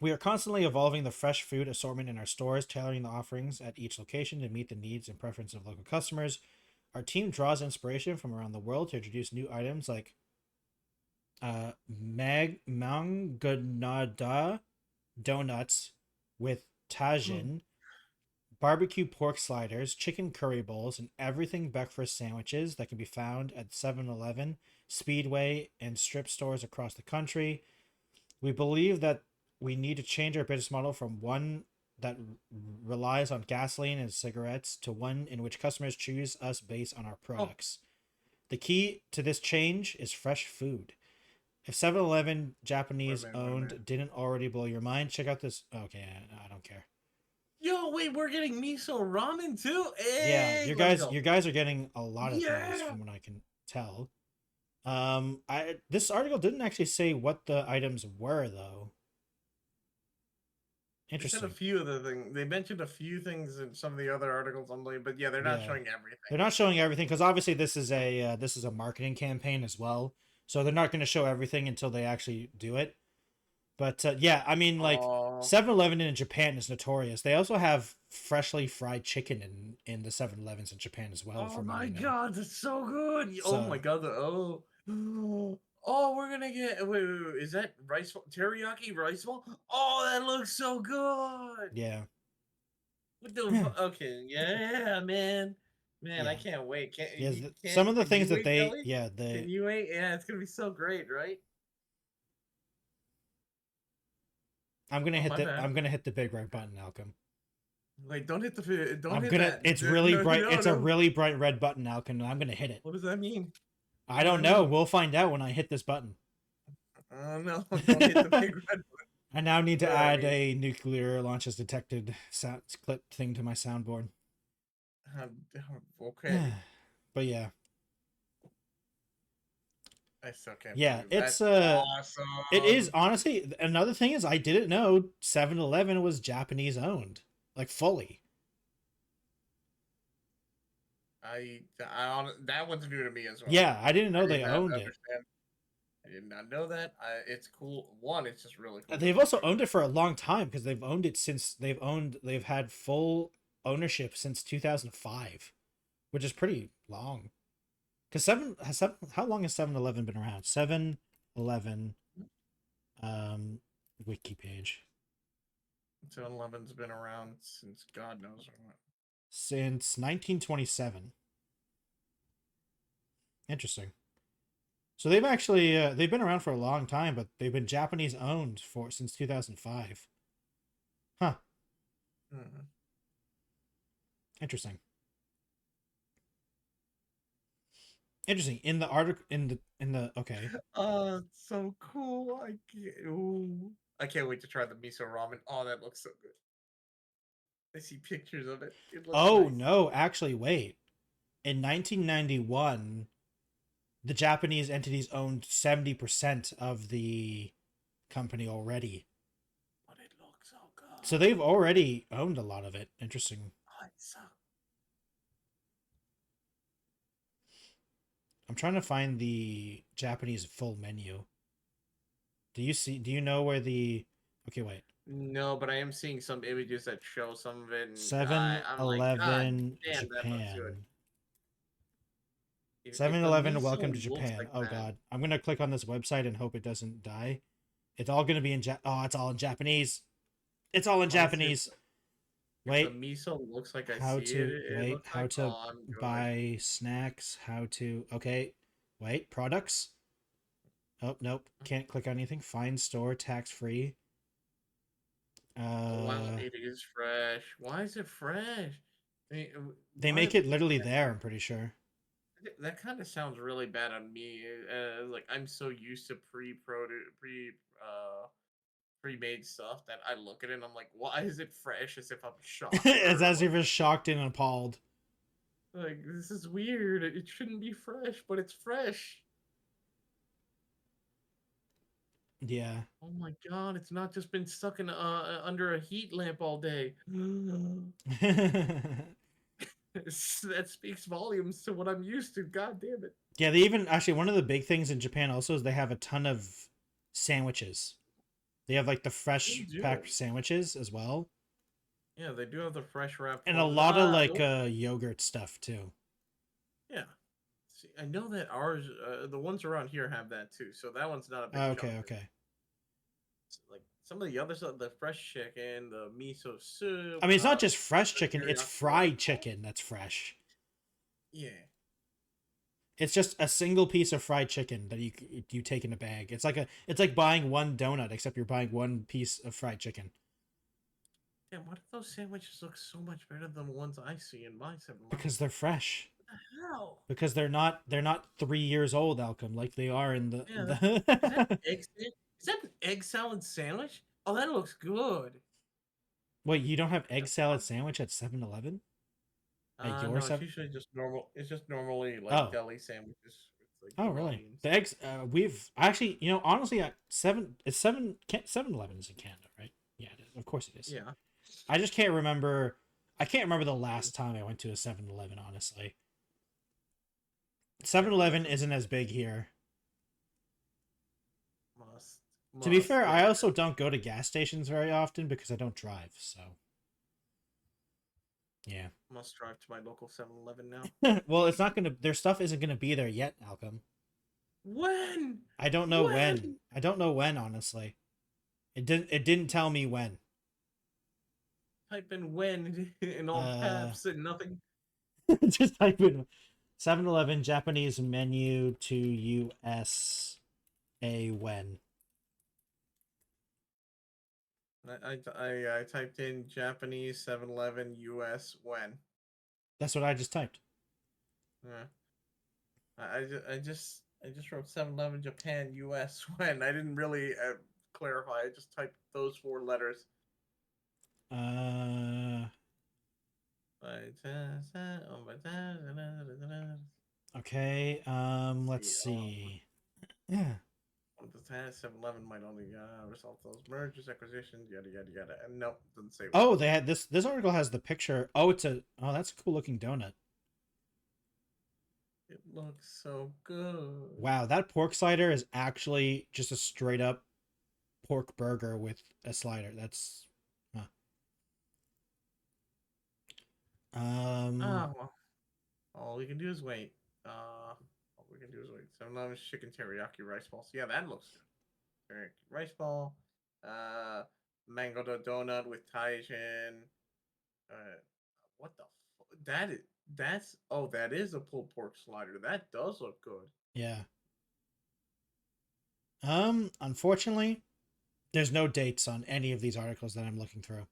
We are constantly evolving the fresh food assortment in our stores, tailoring the offerings at each location to meet the needs and preferences of local customers. Our team draws inspiration from around the world to introduce new items like Mangonada donuts with tajin, barbecue pork sliders, chicken curry bowls, and everything breakfast sandwiches that can be found at 7-Eleven, Speedway, and strip stores across the country. We believe that we need to change our business model from one that relies on gasoline and cigarettes to one in which customers choose us based on our products. The key to this change is fresh food. If 7-Eleven Japanese owned didn't already blow your mind, check out this. Okay, I don't care. Yo, wait, we're getting miso ramen too. Hey, yeah, you guys are getting a lot of things from what I can tell. This article didn't actually say what the items were though. Interesting. They said a few of the things. They mentioned a few things in some of the other articles, but yeah, they're not showing everything. They're not showing everything because obviously this is a marketing campaign as well. So they're not going to show everything until they actually do it. But yeah, I mean, 7-Eleven in Japan is notorious. They also have freshly fried chicken in the 7-Elevens in Japan as well. Oh my God, that's so good! Oh my God, oh, we're gonna get. Wait, is that rice teriyaki rice ball? Oh, that looks so good. Yeah. What the? Okay, yeah, man. I can't wait. Some of the things that they, Can you wait? Yeah, it's gonna be so great, right? I'm gonna hit the big red button, Alchem. Wait, don't hit the. It's really bright. It's a really bright red button, Alchem. I'm gonna hit it. What does that mean? I don't know. We'll find out when I hit this button. Oh no! Don't hit the big red button. I now need to add a nuclear launches detected sound clip thing to my soundboard. Okay. But yeah. I still can't. Yeah, it's awesome. It is honestly. Another thing is I didn't know 7-Eleven was Japanese owned, fully. That one's new to me as well. Yeah, I didn't know they owned it. I did not know that. It's cool. One, it's just really cool. They've also owned it for a long time because they've owned it since they've had full ownership since 2005, which is pretty long. Because how long has 7-Eleven been around? 7-Eleven, wiki page. 7-Eleven's been around since God knows when. Since 1927. Interesting. So they've actually they've been around for a long time, but they've been Japanese owned since 2005. Interesting. Interesting. In the article, in the okay. So cool. I can't wait to try the miso ramen. Oh, that looks so good. I see pictures of it. It looks Oh nice. no, actually, wait. In 1991, the Japanese entities owned 70% of the company already. But it looks so good. So they've already owned a lot of it. Interesting. Oh, it's so... I'm trying to find the Japanese full menu. Do you know where the... Okay, wait. No, but I am seeing some images that show some of it. 7-Eleven Japan. 7-Eleven, welcome to Japan. Like, oh god. I'm going to click on this website and hope it doesn't die. It's all going to be in it's all in Japanese. It's all in Japanese. Wait. The miso looks like I see it. How to buy snacks, okay. Wait, products. Oh, nope. Can't click on anything. Find store, tax free. Wow, it is fresh. Why is it fresh? They make it literally there, I'm pretty sure. That kind of sounds really bad on me. Like I'm so used to pre-made stuff that I look at it and I'm like, why is it fresh? As if I'm shocked. It's as if it's shocked and appalled. Like, this is weird. It shouldn't be fresh, but it's fresh. Yeah. Oh my god, it's not just been stuck in under a heat lamp all day. That speaks volumes to what I'm used to. God damn it. Yeah, they even actually one of the big things in Japan also is they have a ton of sandwiches. They have like the fresh packed sandwiches as well. Yeah, they do have the fresh wrap. And a lot of like yogurt stuff too. Yeah. See, I know that ours, the ones around here have that too. So that one's not a big Okay. Like some of the other stuff, the fresh chicken, the miso soup. I mean, it's not just fresh chicken; it's fried chicken that's fresh. Yeah. It's just a single piece of fried chicken that you take in a bag. It's like buying one donut, except you're buying one piece of fried chicken. Yeah, why do those sandwiches look so much better than the ones I see in my 7-Eleven? Because they're fresh. What the hell? Because they're not 3 years old, Alchem, like they are in the. Yeah, is that an egg salad sandwich? Oh, that looks good. Wait, you don't have egg salad sandwich at 7-Eleven? No, it's usually just normal. It's just normally like deli sandwiches. Like really? The eggs. We've actually, honestly, at 7-Eleven is in Canada, right? Yeah, it is. Of course it is. Yeah. I just can't remember. I can't remember the last time I went to a 7-Eleven. Honestly, 7-Eleven isn't as big here. To be fair, I also don't go to gas stations very often because I don't drive, so. Yeah. Must drive to my local 7-Eleven now. Well, it's not gonna. Their stuff isn't gonna be there yet, Alchem. When? I don't know when. I don't know when, honestly. It didn't tell me when. Type in when in all caps and nothing. Just type in 7-Eleven Japanese menu to USA when. I typed in Japanese 7-Eleven US when. That's what I just typed. Yeah. I just wrote 7-Eleven Japan US when. I didn't really clarify. I just typed those 4 letters. Okay. Let's see. Yeah. 7-Eleven might only result those mergers, acquisitions, yada yada yada. And nope, doesn't say. Oh, they had this. This article has the picture. Oh, that's a cool looking donut. It looks so good. Wow, that pork slider is actually just a straight up pork burger with a slider. That's. All we can do is wait. 7-Eleven chicken teriyaki rice balls. Yeah, that looks good. Teriyaki rice ball. Mango donut with taijin. What the? That is a pulled pork slider. That does look good. Yeah. Unfortunately, there's no dates on any of these articles that I'm looking through.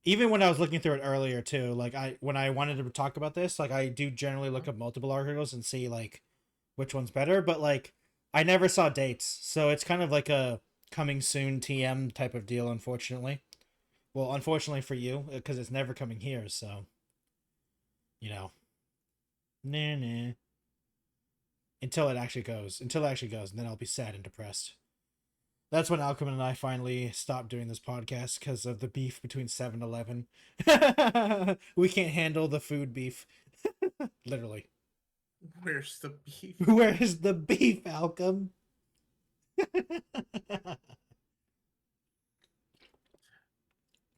even when I was looking through it earlier too, like when I wanted to talk about this, like I do generally look at multiple articles and see like which one's better, but like I never saw dates, so it's kind of like a coming soon TM type of deal, unfortunately. Well, unfortunately for you, because it's never coming here, so you know, nah. Until it actually goes, and then I'll be sad and depressed. That's when Alchem and I finally stopped doing this podcast because of the beef between 7-Eleven. We can't handle the food beef. Literally. Where's the beef? Where's the beef, Alchem?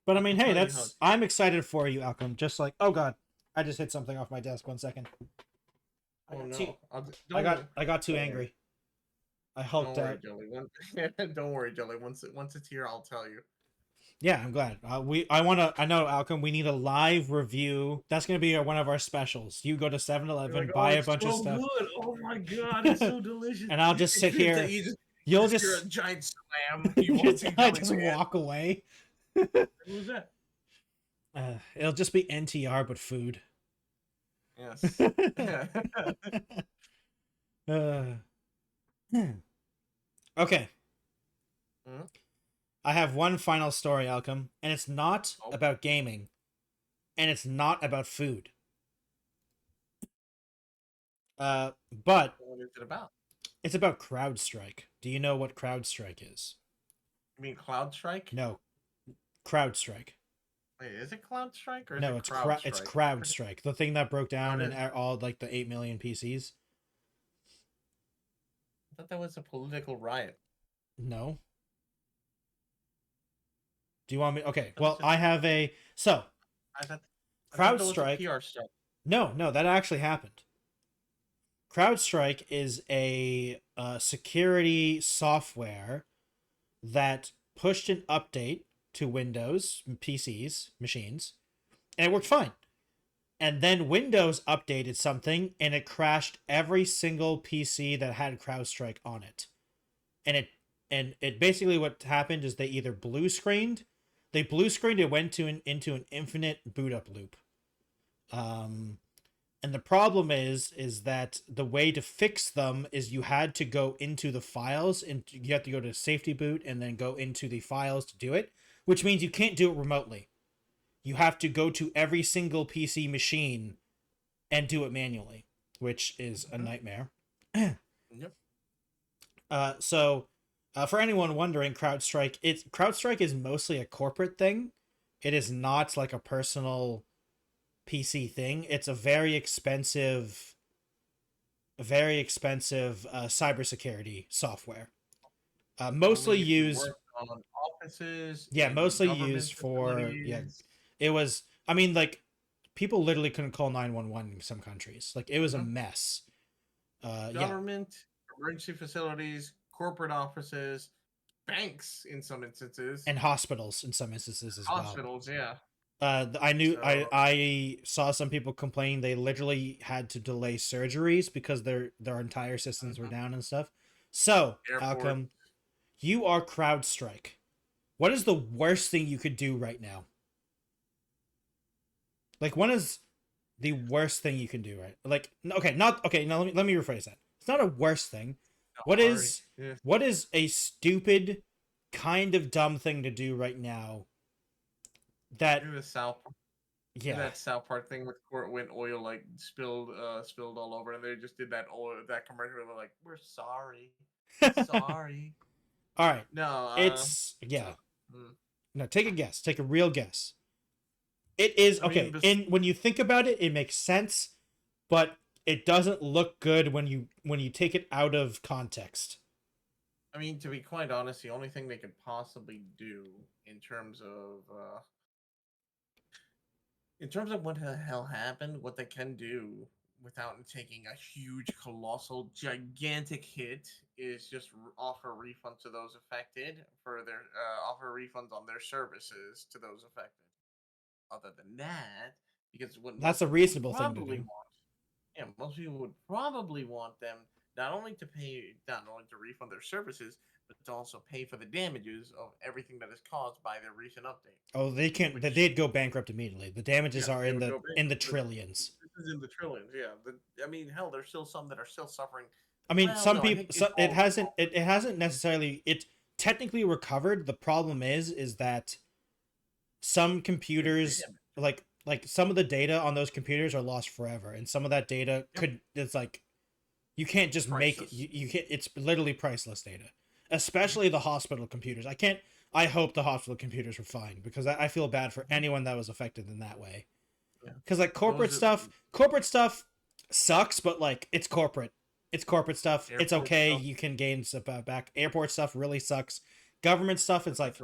But I mean, hey, I'm excited for you, Alchem. Just like, oh god, I just hit something off my desk. 1 second. I got too angry. I hulked out. Don't worry, Jelly. Once it's here, I'll tell you. Yeah, I'm glad. I know, Alchem, we need a live review. That's going to be one of our specials. You go to 7-Eleven, buy a bunch of stuff. Good. Oh my god, it's so delicious. And I'll just sit here. You'll just hear a giant slam. You just walk away. What was that? It'll just be NTR, but food. Yes. Okay. I have one final story, Alchem, and it's not about gaming, and it's not about food. But what is it about? It's about Crowdstrike. Do you know what Crowdstrike is? You mean Crowdstrike? No, Crowdstrike. Wait, is it Crowdstrike or no? It's Crowdstrike, the thing that broke down in all like the 8 million PCs. I thought that was a political riot. No. Do you want me? Okay. Well, I have a Crowdstrike. PR stuff. No, that actually happened. Crowdstrike is a security software that pushed an update to Windows PCs, machines, and it worked fine. And then Windows updated something, and it crashed every single PC that had Crowdstrike on it. And it basically what happened is they either blue screened, it went into an infinite boot up loop. And the problem is that the way to fix them is you had to go into the files, and you have to go to safety boot and then go into the files to do it, which means you can't do it remotely. You have to go to every single PC machine and do it manually, which is a nightmare. Yep. So for anyone wondering, Crowdstrike is mostly a corporate thing. It is not like a personal PC thing. It's a very expensive cybersecurity software. Mostly used on offices. Yeah, mostly used for It was, I mean, like, people literally couldn't call 911 in some countries. Like, it was a mess. Government, emergency facilities, corporate offices, banks in some instances, and hospitals in some instances as well. Hospitals, yeah. I saw some people complaining they literally had to delay surgeries because their entire systems were down and stuff. So, Alchem, you are Crowdstrike. What is the worst thing you could do right now? Like, what is the worst thing you can do, right? Like, okay, now let me rephrase that. It's not a worst thing. What is a stupid, kind of dumb thing to do right now? That that South Park thing with when oil like spilled all over, and they just did that commercial. They're like, "We're sorry, sorry." All right, no, No, take a guess. Take a real guess. It is okay. When you think about it, it makes sense, but it doesn't look good when you take it out of context. I mean, to be quite honest, the only thing they could possibly do in terms of what the hell happened, what they can do without taking a huge, colossal, gigantic hit is just offer refunds to those affected for their offer refunds on their services to those affected. Other than that, because that's a reasonable thing to do. Most people would probably want them not only to refund their services, but to also pay for the damages of everything that is caused by their recent update. Oh, they can't. They'd go bankrupt immediately. The damages are in the trillions. This is in the trillions. Yeah. I mean, hell, there's still some that are still suffering. I mean, some people. It hasn't necessarily. It technically recovered. The problem is that some computers, like some of the data on those computers are lost forever, and some of that data it's like, you can't just Priceless. make it. You can't. It's literally priceless data, especially the hospital computers. I hope the hospital computers were fine, because I feel bad for anyone that was affected in that way. Because like corporate stuff sucks, but like it's corporate. It's corporate stuff. It's okay. You can gain stuff back. Airport stuff really sucks. Government stuff, it's like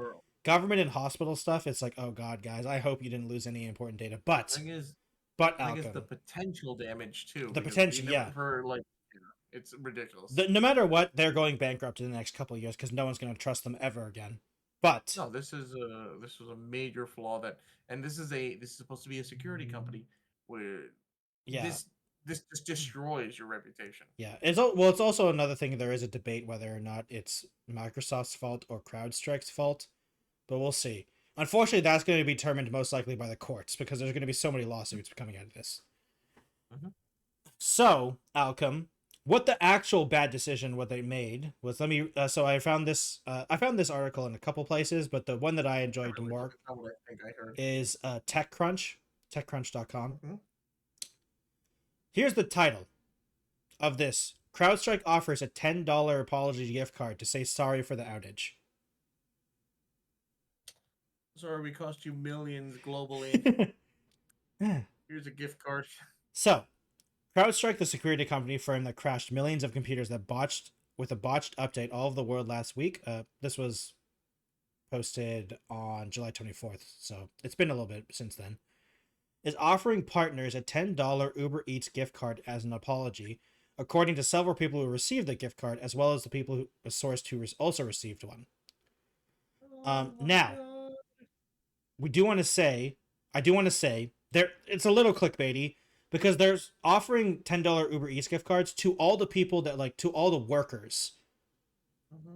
government and hospital stuff. It's like, oh god, guys, I hope you didn't lose any important data. But I guess the potential damage too. The potential, It's ridiculous. No matter what, they're going bankrupt in the next couple of years because no one's going to trust them ever again. But no, this was a major flaw and this is supposed to be a security company where this just destroys your reputation. Yeah, it's also another thing. There is a debate whether or not it's Microsoft's fault or Crowdstrike's fault, but we'll see. Unfortunately, that's going to be determined most likely by the courts because there's going to be so many lawsuits coming out of this. Mm-hmm. So, Alchem, what the actual bad decision what they made was, so I found this article in a couple places, but the one that I enjoyed more is TechCrunch.com. Mm-hmm. Here's the title of this. CrowdStrike offers a $10 apology gift card to say sorry for the outage. Sorry, we cost you millions globally. Here's a gift card. So, CrowdStrike, the security company firm that crashed millions of computers with a botched update all over the world last week. This was posted on July 24th, so it's been a little bit since then. Is offering partners a $10 Uber Eats gift card as an apology, according to several people who received the gift card, as well as the people who a source who also received one. Now, I do want to say there it's a little clickbaity because they're offering $10 Uber Eats gift cards to all the people to all the workers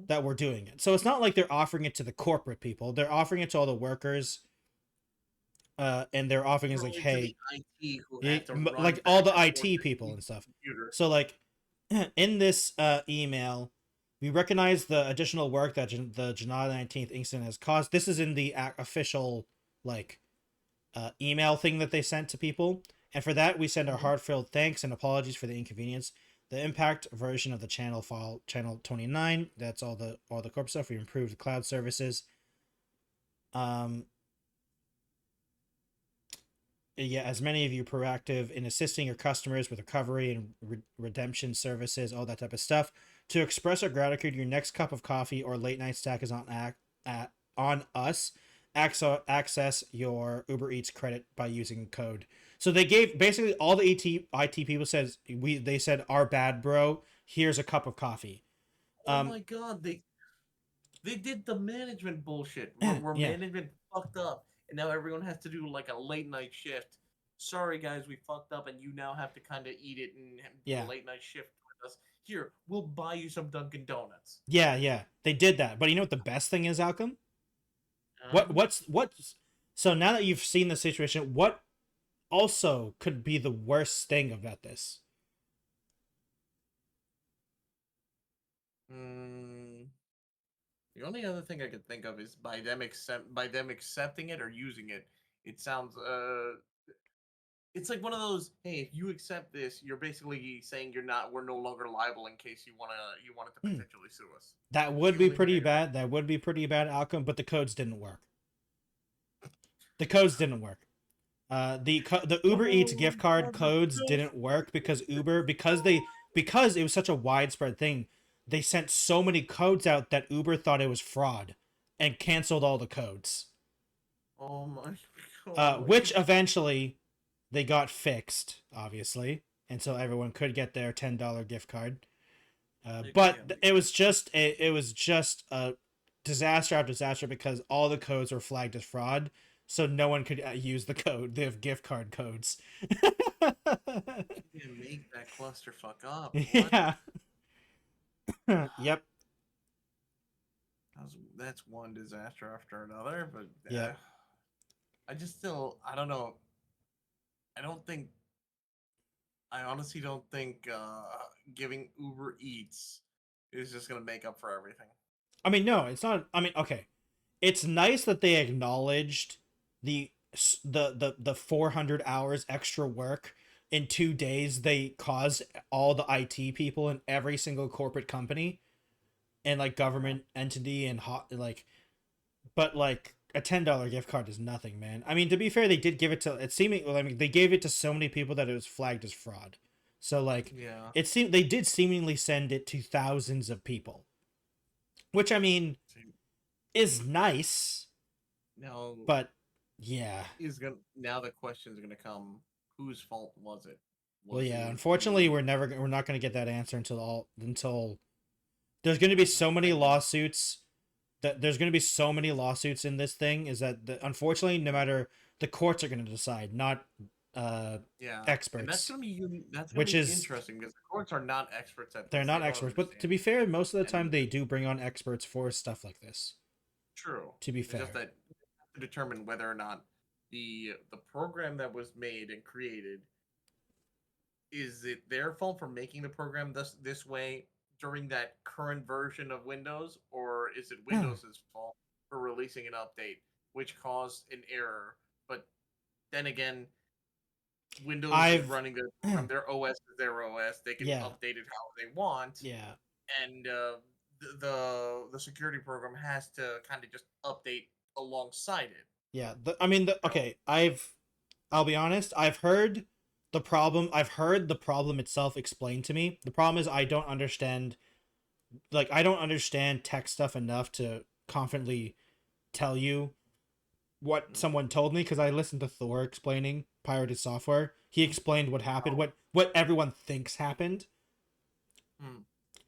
that were doing it. So it's not like they're offering it to the corporate people. They're offering it to all the workers. And they're offering is like, hey, like all the IT people and stuff. So like in this email, we recognize the additional work that the July 19th incident has caused. This is in the official email thing that they sent to people. And for that, we send our heartfelt thanks and apologies for the inconvenience. The impact version of the channel file, channel 29, that's all the corporate stuff. We improved the cloud services. Yeah, as many of you proactive in assisting your customers with recovery and redemption services, all that type of stuff. To express our gratitude, your next cup of coffee or late night snack is on us. Access your Uber Eats credit by using code. So they gave basically all the IT people they said, our bad, bro. Here's a cup of coffee. Oh my god, they did the management bullshit where management fucked up. And now everyone has to do like a late night shift. Sorry, guys, we fucked up, and you now have to kind of eat it and do a late night shift with us. Here, we'll buy you some Dunkin' Donuts. Yeah, they did that. But you know what the best thing is, Alchem? What's so now that you've seen the situation, what also could be the worst thing about this? The only other thing I could think of is by them accepting it or using it. It sounds it's like one of those, hey, if you accept this, you're basically saying we're no longer liable in case you wanted to potentially sue us. That would be pretty bad. That would be pretty bad outcome, but the codes didn't work. The Uber Eats gift card codes didn't work because because it was such a widespread thing. They sent so many codes out that Uber thought it was fraud and canceled all the codes. Oh my god. Which eventually they got fixed, obviously. And so everyone could get their $10 gift card. But it was just a disaster after disaster because all the codes were flagged as fraud. So no one could use the gift card codes. You didn't make that clusterfuck up. Yeah. Yep. That's one disaster after another, but Yeah. I don't know. I don't think I honestly don't think giving Uber Eats is just gonna make up for everything. I mean, no, it's not. I mean, okay, it's nice that they acknowledged the the 400 hours extra work in 2 days they caused all the IT people in every single corporate company and like government entity and like, but like a $10 gift card is nothing, man. I mean, to be fair, they did give it to it seeming. Well, I mean, they gave it to so many people that it was flagged as fraud. So like, Yeah, it seemed they did seemingly send it to thousands of people, which I mean is nice, now but yeah. now the question's gonna come: whose fault was it? Well, Was yeah. it Unfortunately, we're not going to get that answer until there's going to be so many lawsuits that there's going to be so many lawsuits in this thing is that unfortunately, no matter the courts are going to decide, not yeah experts. And that's gonna which be is interesting because the courts are not experts at this. They're not experts, but to be fair, most of the time they do bring on experts for stuff like this. True. To be fair, just that to determine whether or not the program that was made and created, is it their fault for making the program this way during that current version of Windows, or is it Windows's fault for releasing an update which caused an error? But then again, Windows is running from their OS is their OS. They can update it how they want. Yeah. And the security program has to kind of just update alongside it. Yeah. Okay. I'll be honest. I've heard the problem itself explained to me. The problem is I don't understand tech stuff enough to confidently tell you what someone told me, because I listened to Thor explaining pirated software. He explained what happened, what everyone thinks happened.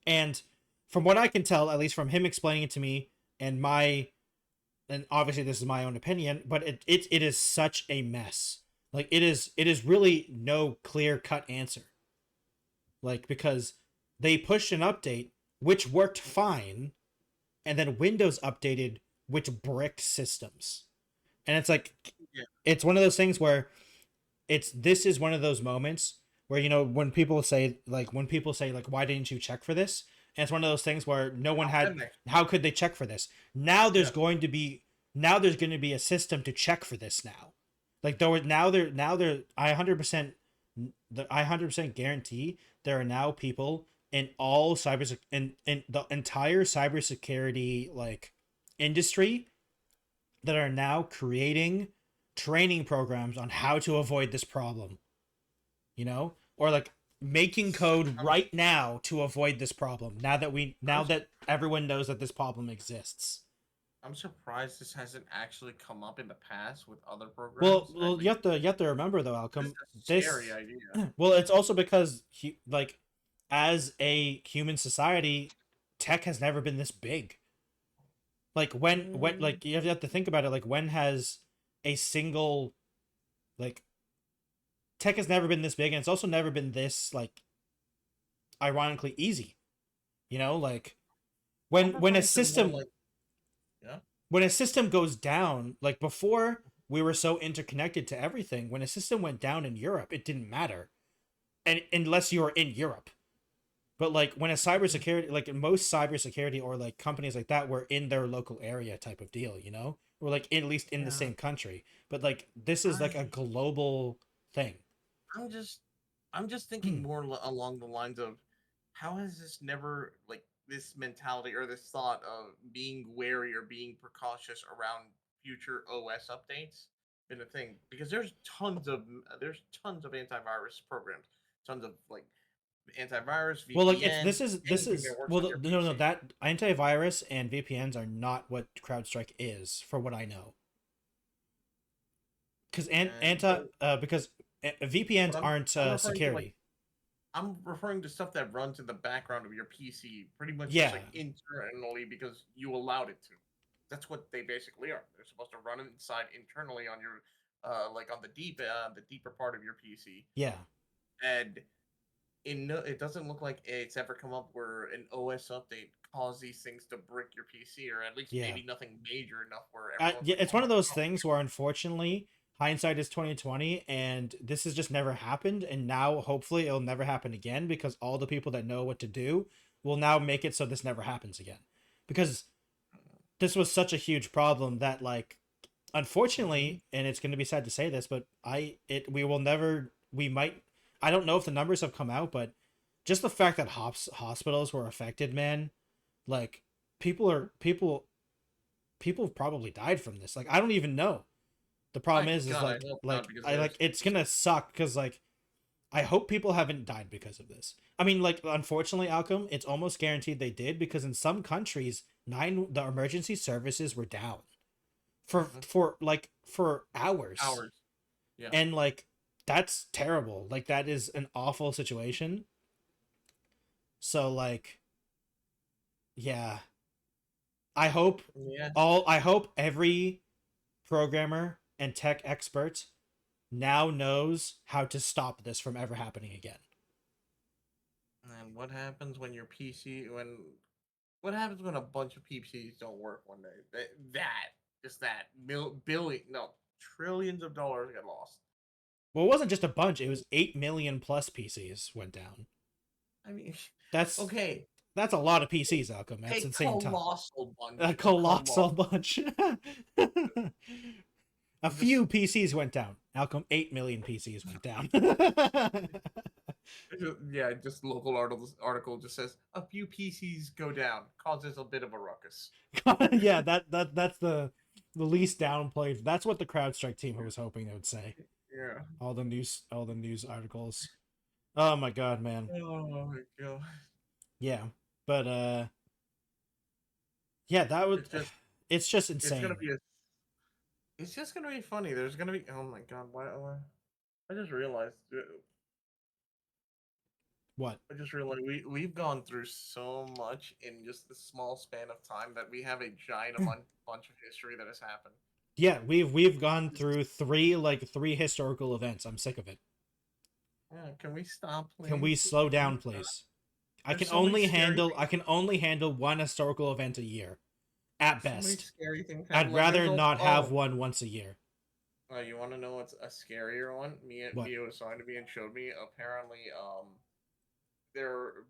And from what I can tell, at least from him explaining it to me, and obviously this is my own opinion, but it is such a mess. Like it is really no clear-cut answer. Like, because they pushed an update which worked fine, and then Windows updated which bricked systems. And it's like, it's one of those things where this is one of those moments where, when people say like, why didn't you check for this? And it's one of those things where no one how could they check for this? Now there's going to be a system to check for this now. Like I 100% guarantee there are now people in all in the entire cybersecurity like industry that are now creating training programs on how to avoid this problem, or like making code right now to avoid this problem. Now that everyone knows that this problem exists. I'm surprised this hasn't actually come up in the past with other programs. Well, you have to remember though, Alchem. This is a scary idea. Well, it's also because as a human society, tech has never been this big. Like when like you have to think about it. Like, when has a single tech has never been this big, and it's also never been this ironically easy. Like when a system when a system goes down, like before we were so interconnected to everything, when a system went down in Europe, it didn't matter, and unless you were in Europe. But like when a cybersecurity, like most cybersecurity or like companies like that were in their local area type of deal, or like at least in the same country. But like this is like a global thing. I'm just thinking more along the lines of, how has this never, like, this mentality or this thought of being wary or being precautious around future OS updates been a thing? Because there's tons of antivirus programs, tons of like antivirus, VPN. Well, like this is no, that antivirus and VPNs are not what Crowdstrike is, for what I know. Because because VPNs aren't security. I'm referring to stuff that runs in the background of your PC, pretty much just like internally, because you allowed it to. That's what they basically are. They're supposed to run inside internally on your, like on the deeper part of your PC. Yeah. And it doesn't look like it's ever come up where an OS update cause these things to brick your PC, or at least maybe nothing major enough where yeah, it's one of those things where unfortunately hindsight is 2020, and this has just never happened, and now hopefully it'll never happen again, because all the people that know what to do will now make it so this never happens again, because this was such a huge problem that, like, unfortunately, and it's going to be sad to say this, but I don't know if the numbers have come out, but just the fact that hospitals were affected, man, like, people have probably died from this. Like, I don't even know. The problem is it's gonna suck, because, like, I hope people haven't died because of this. I mean, like, unfortunately, Alchem, it's almost guaranteed they did, because in some countries, the emergency services were down for hours. Yeah. And, like, that's terrible. Like, that is an awful situation. So, like, yeah. I hope every programmer and tech expert now knows how to stop this from ever happening again. And what happens when your PC what happens when a bunch of PCs don't work one day? Trillions of dollars get lost. Well, it wasn't just a bunch. It was 8 million plus PCs went down. I mean, that's okay. That's a lot of PCs, Alchem. That's insane. A colossal bunch. A few PCs went down. Alchem, 8 million PCs went down. Yeah, just local article just says a few PCs go down, causes a bit of a ruckus. Yeah, that's the least downplayed. That's what the Crowdstrike team was hoping they would say. Yeah. All the news articles. Oh my god, man. Oh my god. Yeah, but yeah, that would. It's just insane. It's just gonna be funny. There's gonna be. Oh my god! Why? I just realized. What? I just realized we've gone through so much in just the small span of time that we have a giant bunch of history that has happened. Yeah, we've gone through three historical events. I'm sick of it. Yeah, can we stop, please? Can we slow down, please? I can only handle one historical event a year, at best. Scary things I'd rather not have one once a year. You want to know what's a scarier one? Mia was talking to me and showed me. Apparently,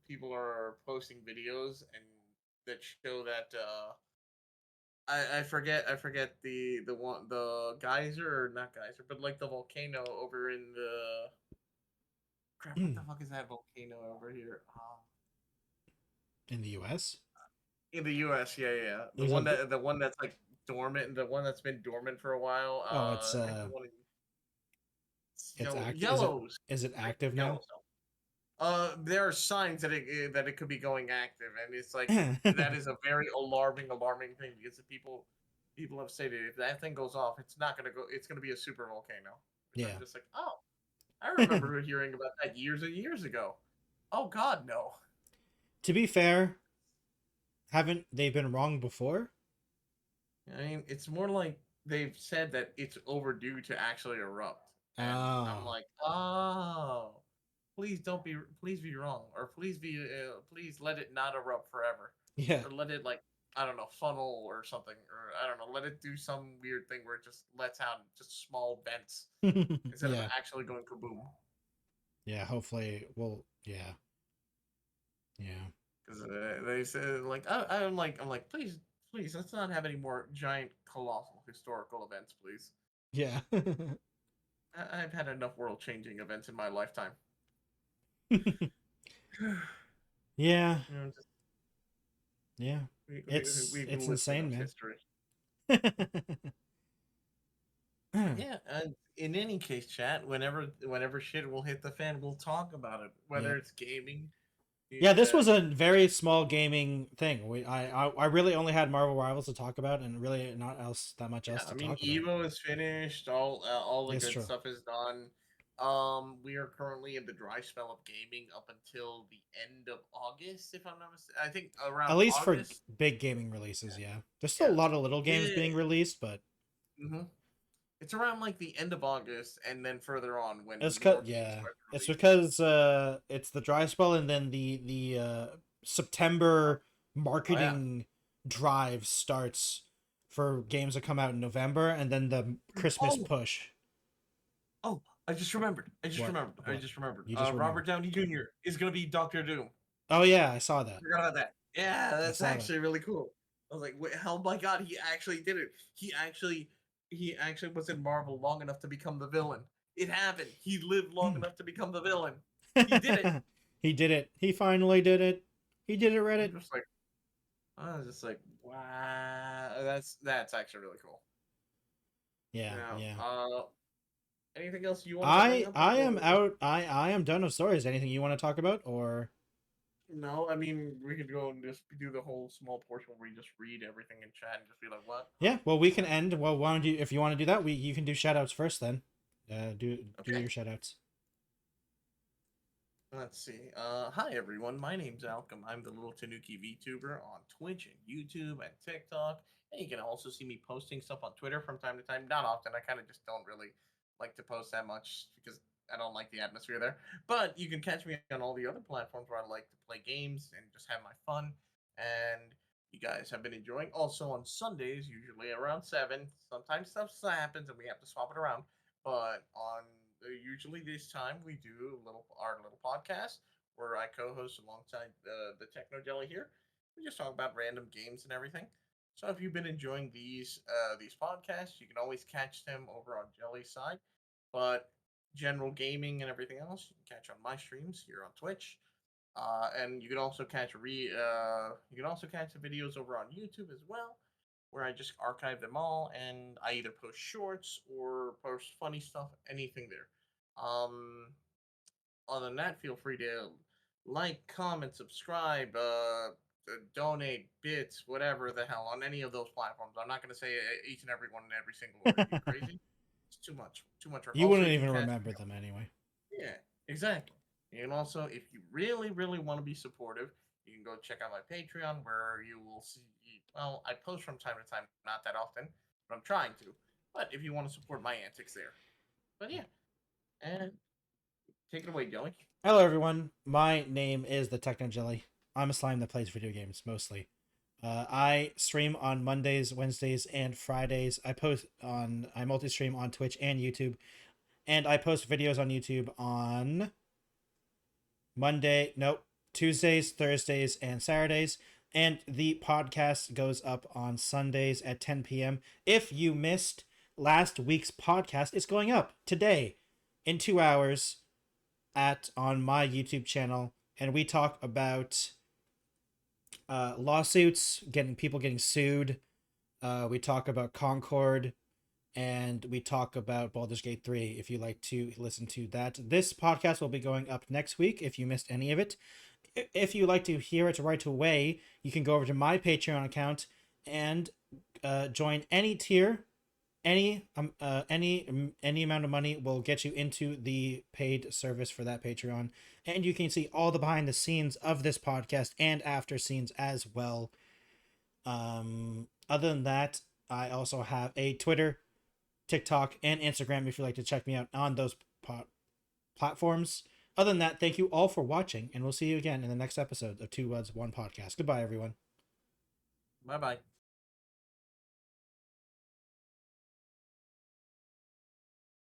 people are posting videos and that show that I forget the geyser, or not geyser, but like the volcano over in the crap. What the fuck is that volcano over here? In the U.S. In the U.S., yeah. The one that's like dormant, the one that's been dormant for a while. It's active. Yellows. Is it active now? There are signs that it could be going active, and it's like that is a very alarming thing, because the people have stated if that thing goes off, it's not gonna go. It's gonna be a super volcano. Yeah. I'm just like, oh, I remember hearing about that years and years ago. Oh God, no. To be fair, haven't they been wrong before? I mean, it's more like they've said that it's overdue to actually erupt. And I'm like, oh. Please be wrong, or please let it not erupt forever. Yeah. Or let it, like, I don't know, funnel or something, or I don't know, let it do some weird thing where it just lets out just small vents instead of actually going kaboom. Yeah, hopefully. Well, yeah. Because they said, like, I'm like, please, let's not have any more giant, colossal historical events, please. Yeah. I've had enough world-changing events in my lifetime. Yeah. It's insane, man. Yeah, and in any case, chat, whenever shit will hit the fan, we'll talk about it. Whether it's gaming. Yeah, this was a very small gaming thing. I really only had Marvel Rivals to talk about, and really not that much else to talk about. Evo is finished. All the good stuff is done. We are currently in the dry spell of gaming up until the end of August, if I'm not mistaken. I think around at least August. For big gaming releases, yeah. There's still a lot of little games being released, but it's around like the end of August, and then further on when it's because it's the dry spell, and then the September marketing drive starts for games that come out in November, and then the Christmas push. Oh, I just remembered. I just remembered. Robert Downey Jr. is going to be Doctor Doom. Oh yeah, I saw that. I forgot about that. Yeah, that's actually really cool. I was like, wait, oh my god, he actually did it. He actually was in Marvel long enough to become the villain. It happened. He lived long enough to become the villain. He did it. He did it. He finally did it. He did it, Reddit. I was just like, wow, that's actually really cool. Yeah, yeah. Anything else you want to bring up? I am out. I am done with stories. Anything you want to talk about, or? No, I mean, we could go and just do the whole small portion where we just read everything in chat and just be like, what? Yeah, well, we can end. Well, why don't you, if you want to do that, you can do shoutouts first then. Do your shoutouts. Let's see. Hi, everyone. My name's Alchem. I'm the little Tanuki VTuber on Twitch and YouTube and TikTok. And you can also see me posting stuff on Twitter from time to time. Not often. I kind of just don't really like to post that much because I don't like the atmosphere there. But you can catch me on all the other platforms where I like to play games and just have my fun. And you guys have been enjoying. Also on Sundays, usually around 7. Sometimes stuff happens and we have to swap it around. But on usually this time we do our little podcast where I co-host alongside the Techno Jelly here. We just talk about random games and everything. So if you've been enjoying these podcasts, you can always catch them over on Jelly's side. But general gaming and everything else, you can catch on my streams here on Twitch. And you can also catch the videos over on YouTube as well, where I just archive them all and I either post shorts or post funny stuff, anything there. Other than that, feel free to like, comment, subscribe, donate bits, whatever the hell, on any of those platforms. I'm not going to say each and every one in every single order. Are you crazy? It's too much. You wouldn't even remember them anyway. Yeah, exactly. And also, if you really, really want to be supportive, you can go check out my Patreon where you will see, well, I post from time to time, not that often, but I'm trying to. But if you want to support my antics there. But yeah. And take it away, Jelly. Hello, everyone. My name is the Techno Jelly. I'm a slime that plays video games, mostly. I stream on Mondays, Wednesdays, and Fridays. I multi-stream on Twitch and YouTube. And I post videos on YouTube on Tuesdays, Thursdays, and Saturdays. And the podcast goes up on Sundays at 10 p.m. If you missed last week's podcast, it's going up today in 2 hours on my YouTube channel. And we talk about lawsuits, people getting sued. We talk about Concord, and we talk about Baldur's Gate 3 if you like to listen to that. This podcast will be going up next week if you missed any of it. If you like to hear it right away, you can go over to my Patreon account and join any tier. Any amount of money will get you into the paid service for that Patreon, and you can see all the behind the scenes of this podcast and after scenes as well. Other than that, I also have a Twitter, TikTok, and Instagram if you'd like to check me out on those platforms. Other than that, thank you all for watching, and we'll see you again in the next episode of Two Buds, One Podcast. Goodbye, everyone. Bye-bye.